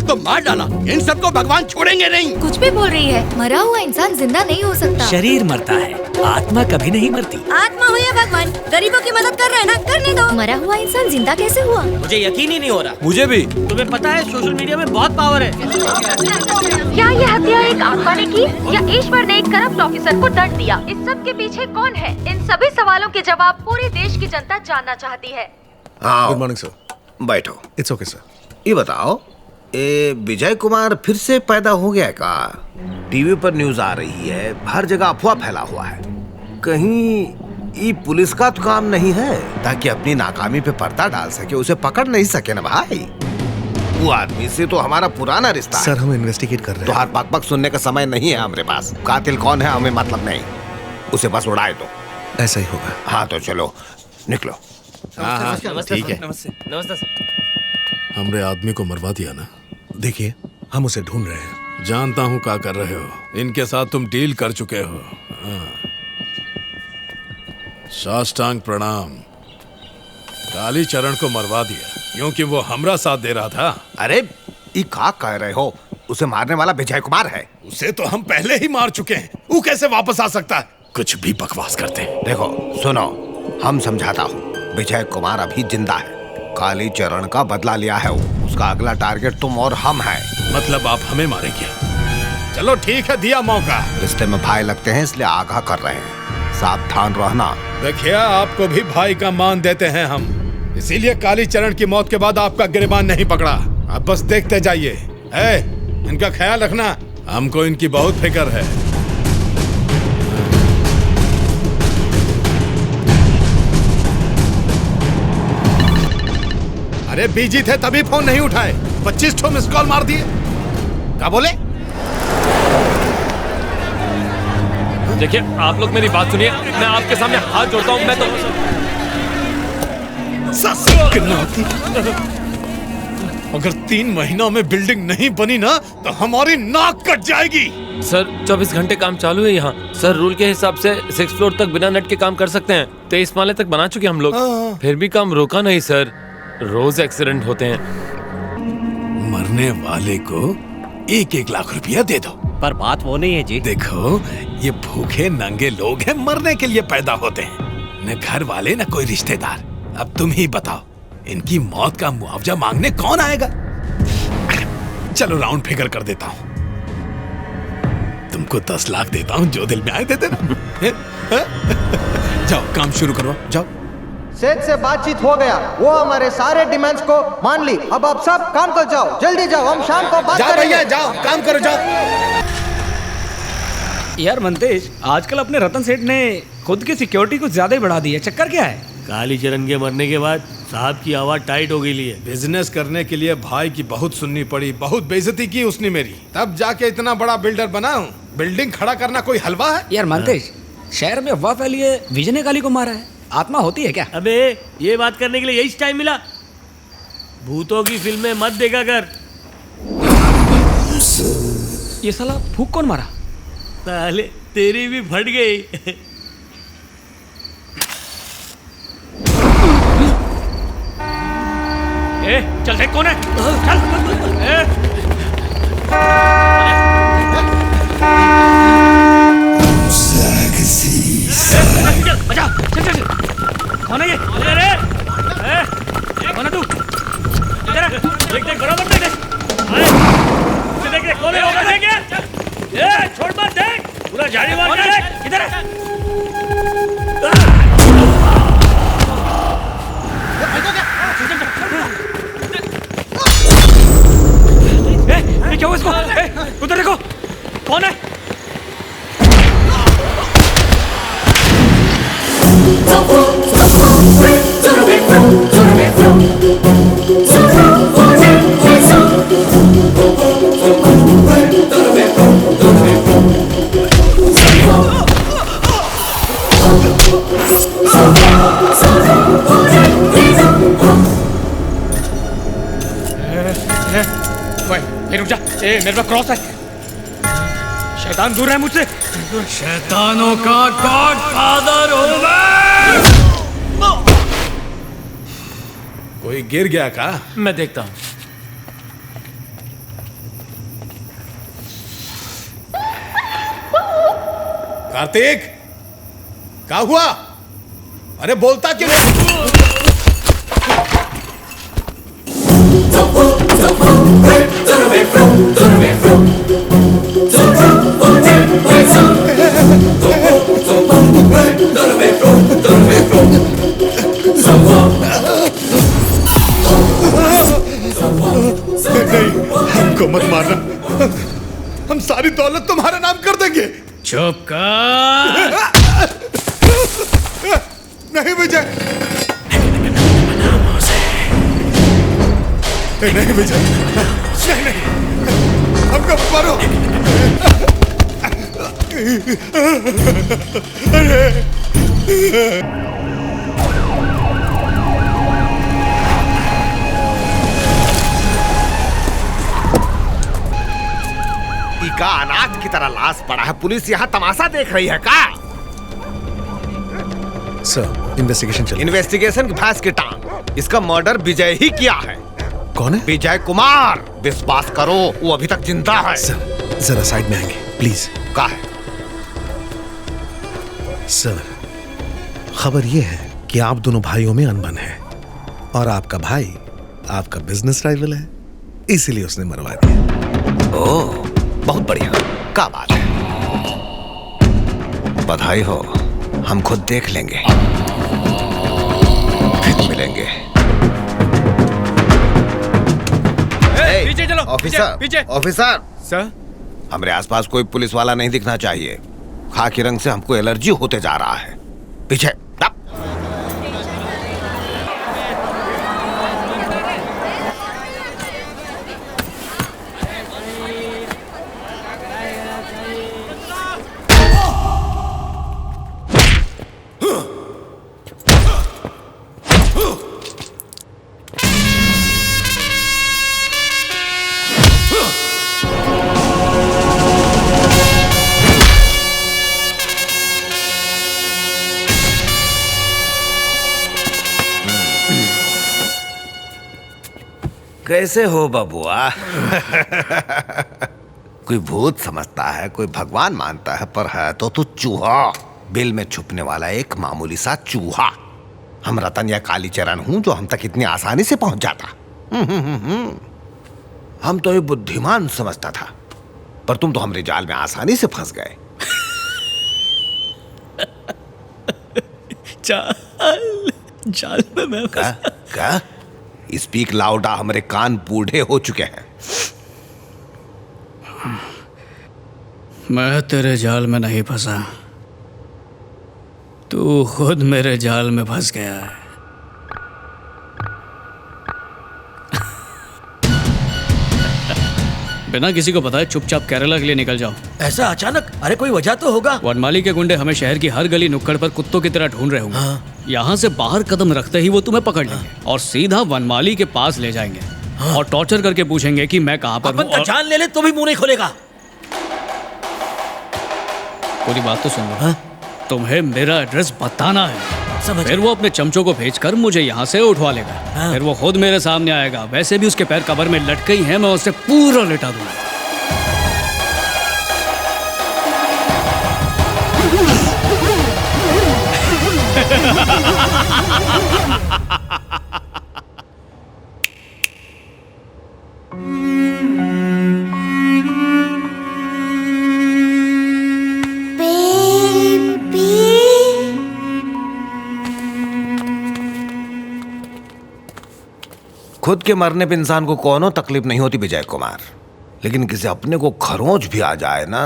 तो मार डाला। इन सबको भगवान छोड़ेंगे नहीं। कुछ भी बोल रही है। मरा हुआ इंसान जिंदा नहीं हो सकता। शरीर मरता है, आत्मा कभी नहीं मरती। आत्मा हो या भगवान, गरीबों की मदद कर रहे हैं ना, करने दो। मरा हुआ इंसान जिंदा कैसे हुआ? मुझे यकीन ही नहीं हो रहा। मुझे भी। तुम्हें पता है सोशल मीडिया में बहुत पावर है। क्या ये हत्या एक आत्मा ने की या ईश्वर ने एक करप्ट ऑफिसर को दंड दिया? इस सब के पीछे कौन है? इन सभी सवालों के जवाब पूरे देश की जनता जानना चाहती है। Good morning sir. बैठो। It's okay sir. ये बताओ, ये विजय कुमार फिर से पैदा हो गया का? टीवी पर न्यूज आ रही है, हर जगह अफवाह फैला हुआ है। कहीं ये पुलिस का तो काम नहीं है ताकि अपनी नाकामी पे पर्दा डाल सके, उसे पकड़ नहीं सके ना भाई? वो आदमी से तो हमारा पुराना रिश्ता है। सर हम इन्वेस्टिगेट कर रहे हैं। तो हर बक सुनने का समय नहीं है हमारे पास। कातिल कौन है हमें मतलब नहीं, उसे बस उड़ाए दो। ऐसा ही होगा। हाँ तो चलो निकलो। हाँ ठीक है। नमस्ते नमस्ते सर। हमरे आदमी को मरवा दिया ना? देखिए हम उसे ढूंढ रहे हैं। जानता हूँ क्या कर रहे हो। इनके साथ तुम डील कर चुके हो। साष्टांग प्रणाम। कालीचरण को मरवा दिया क्योंकि वो हमरा साथ दे रहा था। अरे ये क्या कह रहे हो? उसे मारने वाला विजय कुमार है। उसे तो हम पहले ही मार चुके हैं, वो कैसे वापस आ सकता है? कुछ भी बकवास करते हैं। देखो सुनो, हम समझाता हूँ। विजय कुमार अभी जिंदा है, कालीचरण का बदला लिया है वो। उसका अगला टारगेट तुम और हम हैं। मतलब आप हमें मारेंगे? चलो ठीक है, दिया मौका। रिश्ते में भाई लगते हैं इसलिए आगाह कर रहे हैं, सावधान रहना। देखिए आपको भी भाई का मान देते हैं हम, इसीलिए कालीचरण की मौत के बाद आपका गिरबान नहीं पकड़ा। आप बस देखते जाइए। इनका ख्याल रखना, हमको इनकी बहुत फिक्र है। अरे बिजी थे तभी फोन नहीं उठाए। 25 ठो मिस कॉल मार दिए। क्या बोले? देखिए आप लोग मेरी बात सुनिए, मैं आपके सामने हाथ जोड़ता हूँ। मैं तो गिनना होती। अगर 3 महीनों में बिल्डिंग नहीं बनी ना तो हमारी नाक कट जाएगी। सर 24 घंटे काम चालू है यहाँ। सर रूल के हिसाब से 6th फ्लोर तक बिना नेट के काम कर सकते हैं। 23 माले तक बना चुके हम लोग, फिर भी काम रोका नहीं सर। रोज एक्सीडेंट होते हैं। मरने वाले को 1-1 लाख रुपया दे दो। पर बात वो नहीं है जी। देखो ये भूखे नंगे लोग हैं, मरने के लिए पैदा होते हैं, न घर वाले न कोई रिश्तेदार। अब तुम ही बताओ इनकी मौत का मुआवजा मांगने कौन आएगा? चलो राउंड फिगर कर देता हूँ, तुमको 10 लाख देता हूँ, जो दिल में आए दे देना। जाओ काम शुरू करो, जाओ। सेठ से बातचीत हो गया, वो हमारे सारे डिमांड्स को मान ली। अब आप सब काम कर जाओ, जल्दी जाओ, हम शाम को बात करेंगे। भैया जाओ, काम करो, जाओ। यार मंतेश, आजकल अपने रतन सेठ ने खुद की सिक्योरिटी कुछ ज्यादा ही बढ़ा दी है। चक्कर क्या है? कालीचरण के मरने के बाद साहब की आवाज टाइट हो गई है। बिजनेस करने के लिए भाई की बहुत सुननी पड़ी, बहुत बेइज्जती की उसने मेरी, तब जाके इतना बड़ा बिल्डर बना हूँ। बिल्डिंग खड़ा करना कोई हलवा है? यार मंतेश, शहर में अफवाह फैली है विजय ने काली को मारा है। आत्मा होती है क्या? अबे ये बात करने के लिए यही टाइम मिला? भूतों की फिल्में मत देखा कर। ये साला फूक कौन मारा? साले तेरी भी फट गई। ए, चल देख कौन है, चल। चल बजा, चल। कौन है ये? अरे कौन है तू? इधर देख बराबर देख। देख कौन है? ओवर देख। ए छोड़ मत, देख पूरा झाड़ी मार के देख। इधर क्या हुआ इसको? उधर देखो, कौन है? रुक जा, मेरे पास क्रॉस है। शैतान दूर है मुझसे। शैतानों का गॉडफादर हूं मैं। कोई गिर गया का? मैं देखता हूँ। कार्तिक, क्या हुआ? अरे बोलता क्यों नहीं? नहीं, हमको मत मारना, हम सारी दौलत तुम्हारे नाम कर देंगे। चुप कर। नहीं विजय, नहीं विजय, नहीं, हमको मारो। इका अनाथ की तरह लाश पड़ा है, पुलिस यहाँ तमाशा देख रही है का? सर, इन्वेस्टिगेशन चल। इन्वेस्टिगेशन की भैंस की टांग, इसका मर्डर विजय ही किया है। कौन है? विजय कुमार। विश्वास करो, वो अभी तक जिंदा है। सर, जरा साइड में आएंगे प्लीज। का है? सर, खबर ये है कि आप दोनों भाइयों में अनबन है और आपका भाई आपका बिजनेस राइवल है, इसीलिए उसने मरवा दिया। ओह, बहुत बढ़िया, क्या बात है। बधाई हो, हम खुद देख लेंगे, फिर मिलेंगे। पीछे चलो। ऑफिसर, पीछे। ऑफिसर सर, हमारे आसपास कोई पुलिस वाला नहीं दिखना चाहिए। खाकी रंग से हमको एलर्जी होते जा रहा है। पीछे। कैसे हो बबुआ? कोई भूत समझता है, कोई भगवान मानता है, पर है तो तू चूहा, बिल में छुपने वाला एक मामूली सा चूहा। हम रतन या कालीचरण हूं जो हम तक इतनी आसानी से पहुंच जाता। हम तो ये बुद्धिमान समझता था, पर तुम तो हमारे जाल में आसानी से फंस गए। जाल में मैं क्या? स्पीक लाउडा, हमारे कान बूढ़े हो चुके हैं। मैं तेरे जाल में नहीं फंसा, तू खुद मेरे जाल में फंस गया है। बिना किसी को बताए चुपचाप केरला के लिए निकल जाओ। ऐसा अचानक? अरे कोई वजह तो होगा। वनमाली के गुंडे हमें शहर की हर गली नुक्कड़ पर कुत्तों की तरह ढूंढ रहे होंगे। यहाँ से बाहर कदम रखते ही वो तुम्हें पकड़ लेंगे और सीधा वनमाली के पास ले जाएंगे और टॉर्चर करके पूछेंगे कि मैं कहाँ पर अपन का जान ले ले तो भी मुंह नहीं खोलेगा। पूरी बात तो सुन लो। तुम्हें मेरा एड्रेस बताना है, फिर वो अपने चमचों को भेजकर मुझे यहाँ से उठवा लेगा। फिर वो खुद मेरे सामने आएगा। वैसे भी उसके पैर कबर में लटके ही हैं, मैं उसे पूरा लिटा दूंगा। खुद के मरने पे इंसान को कोनो तकलीफ नहीं होती विजय कुमार, लेकिन किसी अपने को खरोंच भी आ जाए ना।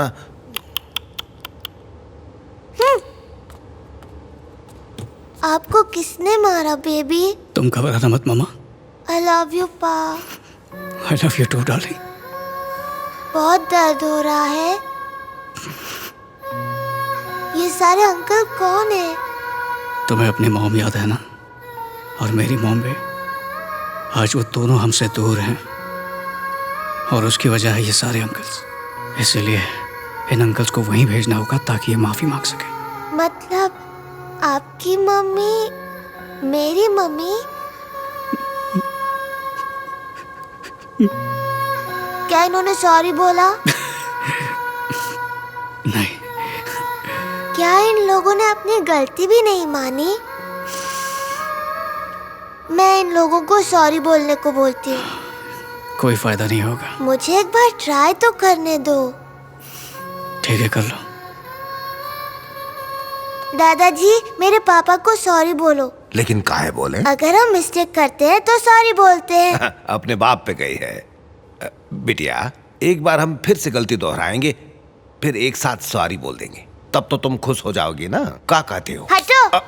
आपको किसने मारा बेबी? तुम घबराना मत मामा। I love you पा। I love you too darling। बहुत दर्द हो रहा है। ये सारे अंकल कौन है? तुम्हें अपनी मॉम याद है ना? और मेरी मॉम भी। आज वो दोनों हमसे दूर हैं और उसकी वजह है ये सारे अंकल्स। इसलिए इन अंकल्स को वहीं भेजना होगा ताकि ये माफी मांग सके। मतलब आपकी मम्मी मेरी मम्मी? क्या इन्होंने सॉरी बोला? नहीं। क्या इन लोगों ने अपनी गलती भी नहीं मानी? मैं इन लोगों को सॉरी बोलने को बोलती हूँ। कोई फायदा नहीं होगा। मुझे एक बार ट्राई तो करने दो। ठीक है, कर लो। दादाजी मेरे पापा को सॉरी बोलो। लेकिन काहे बोले? अगर हम मिस्टेक करते हैं तो सॉरी बोलते हैं। अपने बाप पे गई है। बिटिया, एक बार हम फिर से गलती दोहराएंगे, फिर एक साथ सॉरी बोल देंगे, तब तो तुम खुश हो जाओगी ना। क्या कहते हो? हटो।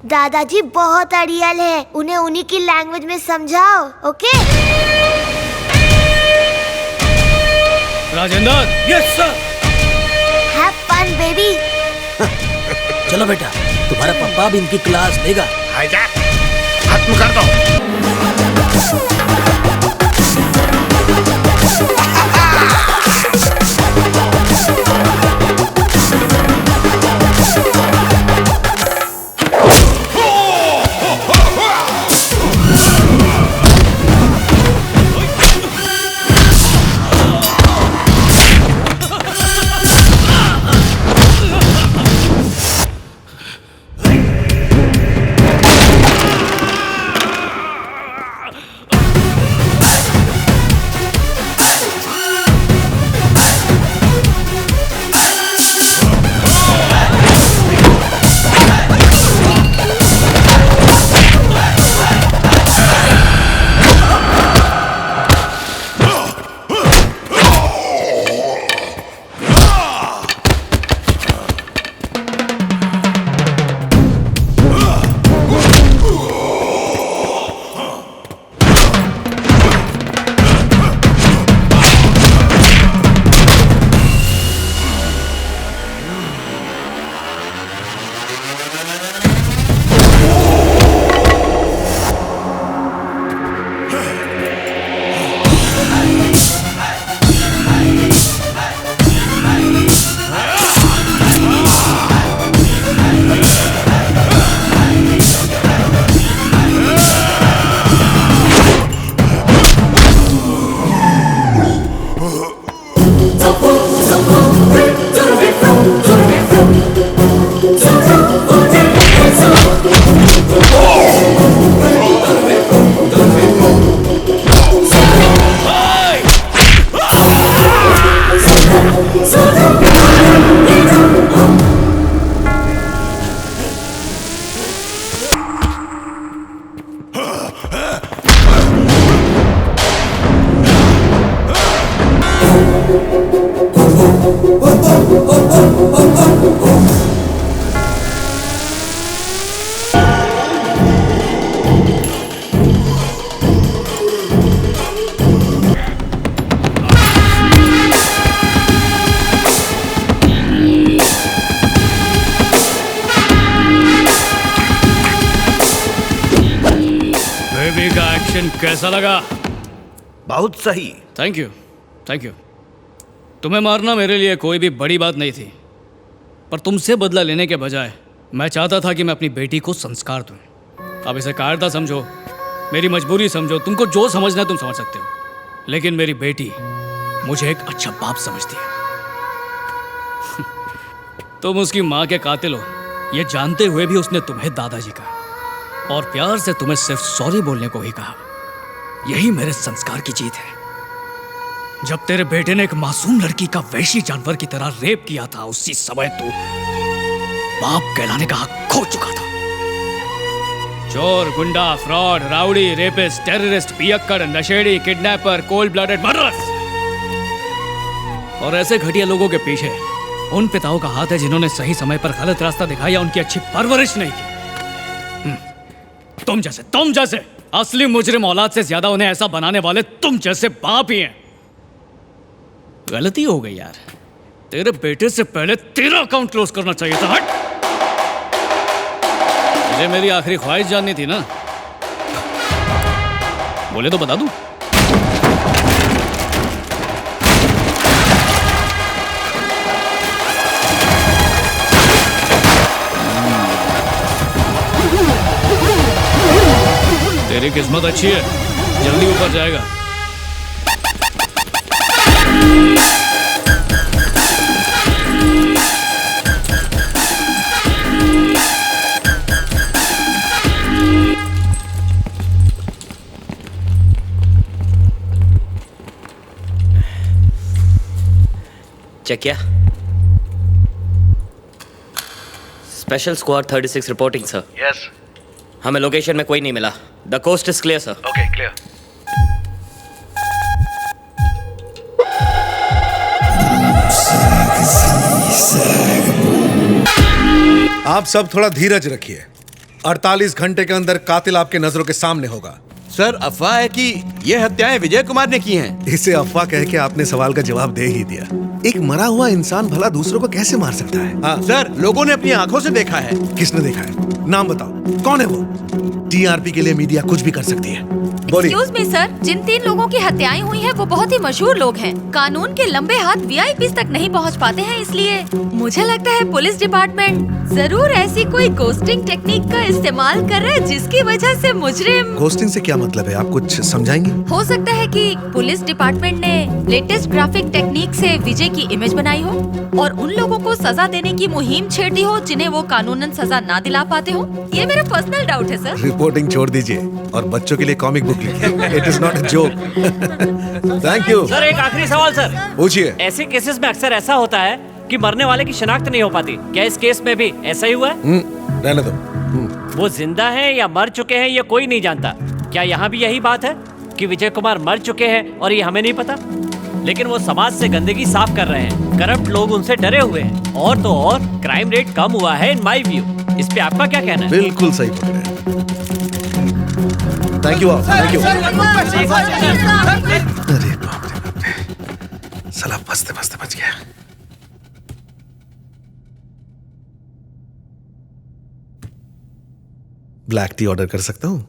दादाजी बहुत अड़ियल है, उन्हें उन्हीं की लैंग्वेज में समझाओ। Okay? Rajendra. Yes sir. Have fun baby. चलो बेटा, तुम्हारा पापा भी इनकी क्लास लेगा। खत्म कर दो। बेबी का एक्शन कैसा लगा? बहुत सही। Thank you, thank you. तुम्हें मारना मेरे लिए कोई भी बड़ी बात नहीं थी, पर तुमसे बदला लेने के बजाय मैं चाहता था कि मैं अपनी बेटी को संस्कार दूं। अब इसे कायरता समझो, मेरी मजबूरी समझो, तुमको जो समझना है तुम समझ सकते हो, लेकिन मेरी बेटी मुझे एक अच्छा बाप समझती है। तुम उसकी माँ के कातिल हो, ये जानते हुए भी उसने तुम्हें दादाजी कहा और प्यार से तुम्हें सिर्फ सॉरी बोलने को ही कहा। यही मेरे संस्कार की जीत है। जब तेरे बेटे ने एक मासूम लड़की का वैशी जानवर की तरह रेप किया था, उसी समय तू बाप कहलाने का हक खो चुका था। चोर, गुंडा, फ्रॉड, राउडी, रेपिस्ट, टेररिस्ट, पियक्कड़, नशेड़ी, किडनैपर, कोल्ड ब्लडेड मर्डरर्स और ऐसे घटिया लोगों के पीछे उन पिताओं का हाथ है जिन्होंने सही समय पर गलत रास्ता दिखाया या उनकी अच्छी परवरिश नहीं की। तुम जैसे असली मुजरिम औलाद से ज्यादा उन्हें ऐसा बनाने वाले तुम जैसे बाप ही हैं। गलती हो गई यार, तेरे बेटे से पहले तेरा अकाउंट क्लोज करना चाहिए था। हट, मुझे मेरी आखिरी ख्वाहिश जाननी थी ना, बोले तो बता दूं। तेरी किस्मत अच्छी है, जल्दी ऊपर जाएगा। चेक किया? Special squad 36 reporting sir. Yes. हमें लोकेशन में कोई नहीं मिला। The coast is clear sir. Okay, clear. आप सब थोड़ा धीरज रखिए। 48 घंटे के अंदर कातिल आपके नजरों के सामने होगा। सर, अफवाह है कि ये हत्याएं विजय कुमार ने की हैं। इसे अफवाह कह के आपने सवाल का जवाब दे ही दिया। एक मरा हुआ इंसान भला दूसरों को कैसे मार सकता है? हाँ सर, लोगों ने अपनी आंखों से देखा है। किसने देखा है? नाम बताओ, कौन है वो? टीआरपी के लिए मीडिया कुछ भी कर सकती है। एक्सक्यूज मी सर, जिन 3 लोगों की हत्याएं हुई हैं वो बहुत ही मशहूर लोग हैं। कानून के लंबे हाथ वीआईपीज़ तक नहीं पहुंच पाते हैं, इसलिए मुझे लगता है पुलिस डिपार्टमेंट जरूर ऐसी कोई गोस्टिंग टेक्निक का इस्तेमाल कर रहा है जिसकी वजह से मुजरिम। गोस्टिंग से क्या मतलब है? आप कुछ समझाएंगे? हो सकता है कि पुलिस डिपार्टमेंट ने लेटेस्ट ग्राफिक टेक्निक से विजय की इमेज बनाई हो और उन लोगों को सजा देने की मुहिम छेड़ दी हो जिन्हें वो कानूनन सजा ना दिला पाते हो। ये मेरा पर्सनल डाउट है सर। रिपोर्टिंग छोड़ दीजिए और बच्चों के लिए कॉमिक बुक लिखिए। It is not a joke. Thank you sir. एक आखिरी सवाल सर। पूछिए। ऐसे केसेस में अक्सर ऐसा होता है कि मरने वाले की शिनाख्त नहीं हो पाती, क्या इस केस में भी ऐसा ही हुआ है? रहने दो। वो जिंदा है या मर चुके हैं ये कोई नहीं जानता। क्या यहाँ भी यही बात है कि विजय कुमार मर चुके हैं और ये हमें नहीं पता, लेकिन वो समाज से गंदगी साफ कर रहे हैं, करप्ट लोग उनसे डरे हुए हैं और तो और क्राइम रेट कम हुआ है इन माय व्यू। इस पे आपका क्या कहना है? बिल्कुल सही पकड़े। Thank you. Thank you. अरे बाप रे, साला बचते बचते बच गया। ब्लैक टी ऑर्डर कर सकता हूँ?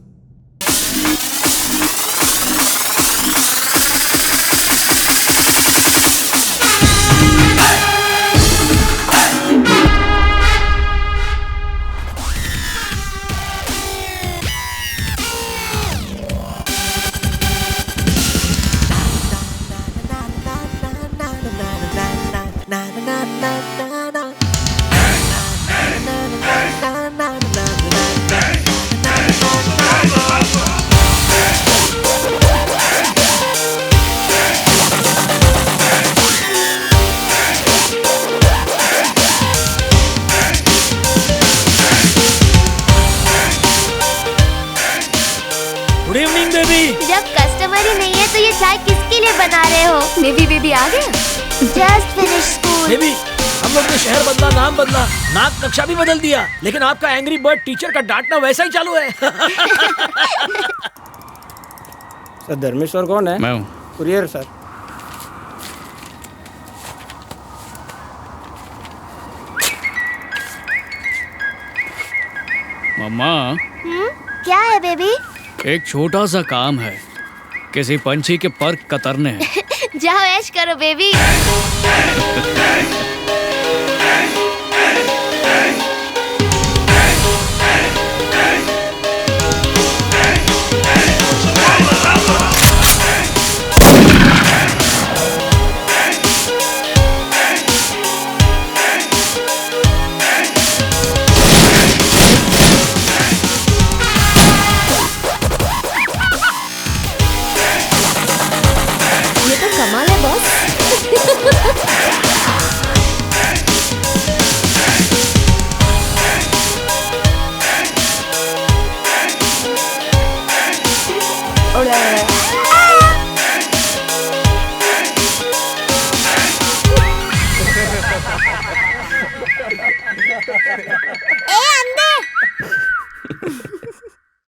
जब कस्टमर ही नहीं है तो ये चाय किसके लिए बना रहे हो? बेबी आ गया? Just finish school. बेबी, हम लोग ने शहर बदला, नाम बदला, नाक नक्शा भी बदल दिया, लेकिन आपका एंग्री बर्ड टीचर का डांटना वैसा ही चालू है। सर, धर्मेश्वर कौन है? मैं हूँ। Courier sir. मम्मा। क्या है बेबी? एक छोटा सा काम है, किसी पंछी के पर कतरने हैं। जाओ ऐश करो बेबी।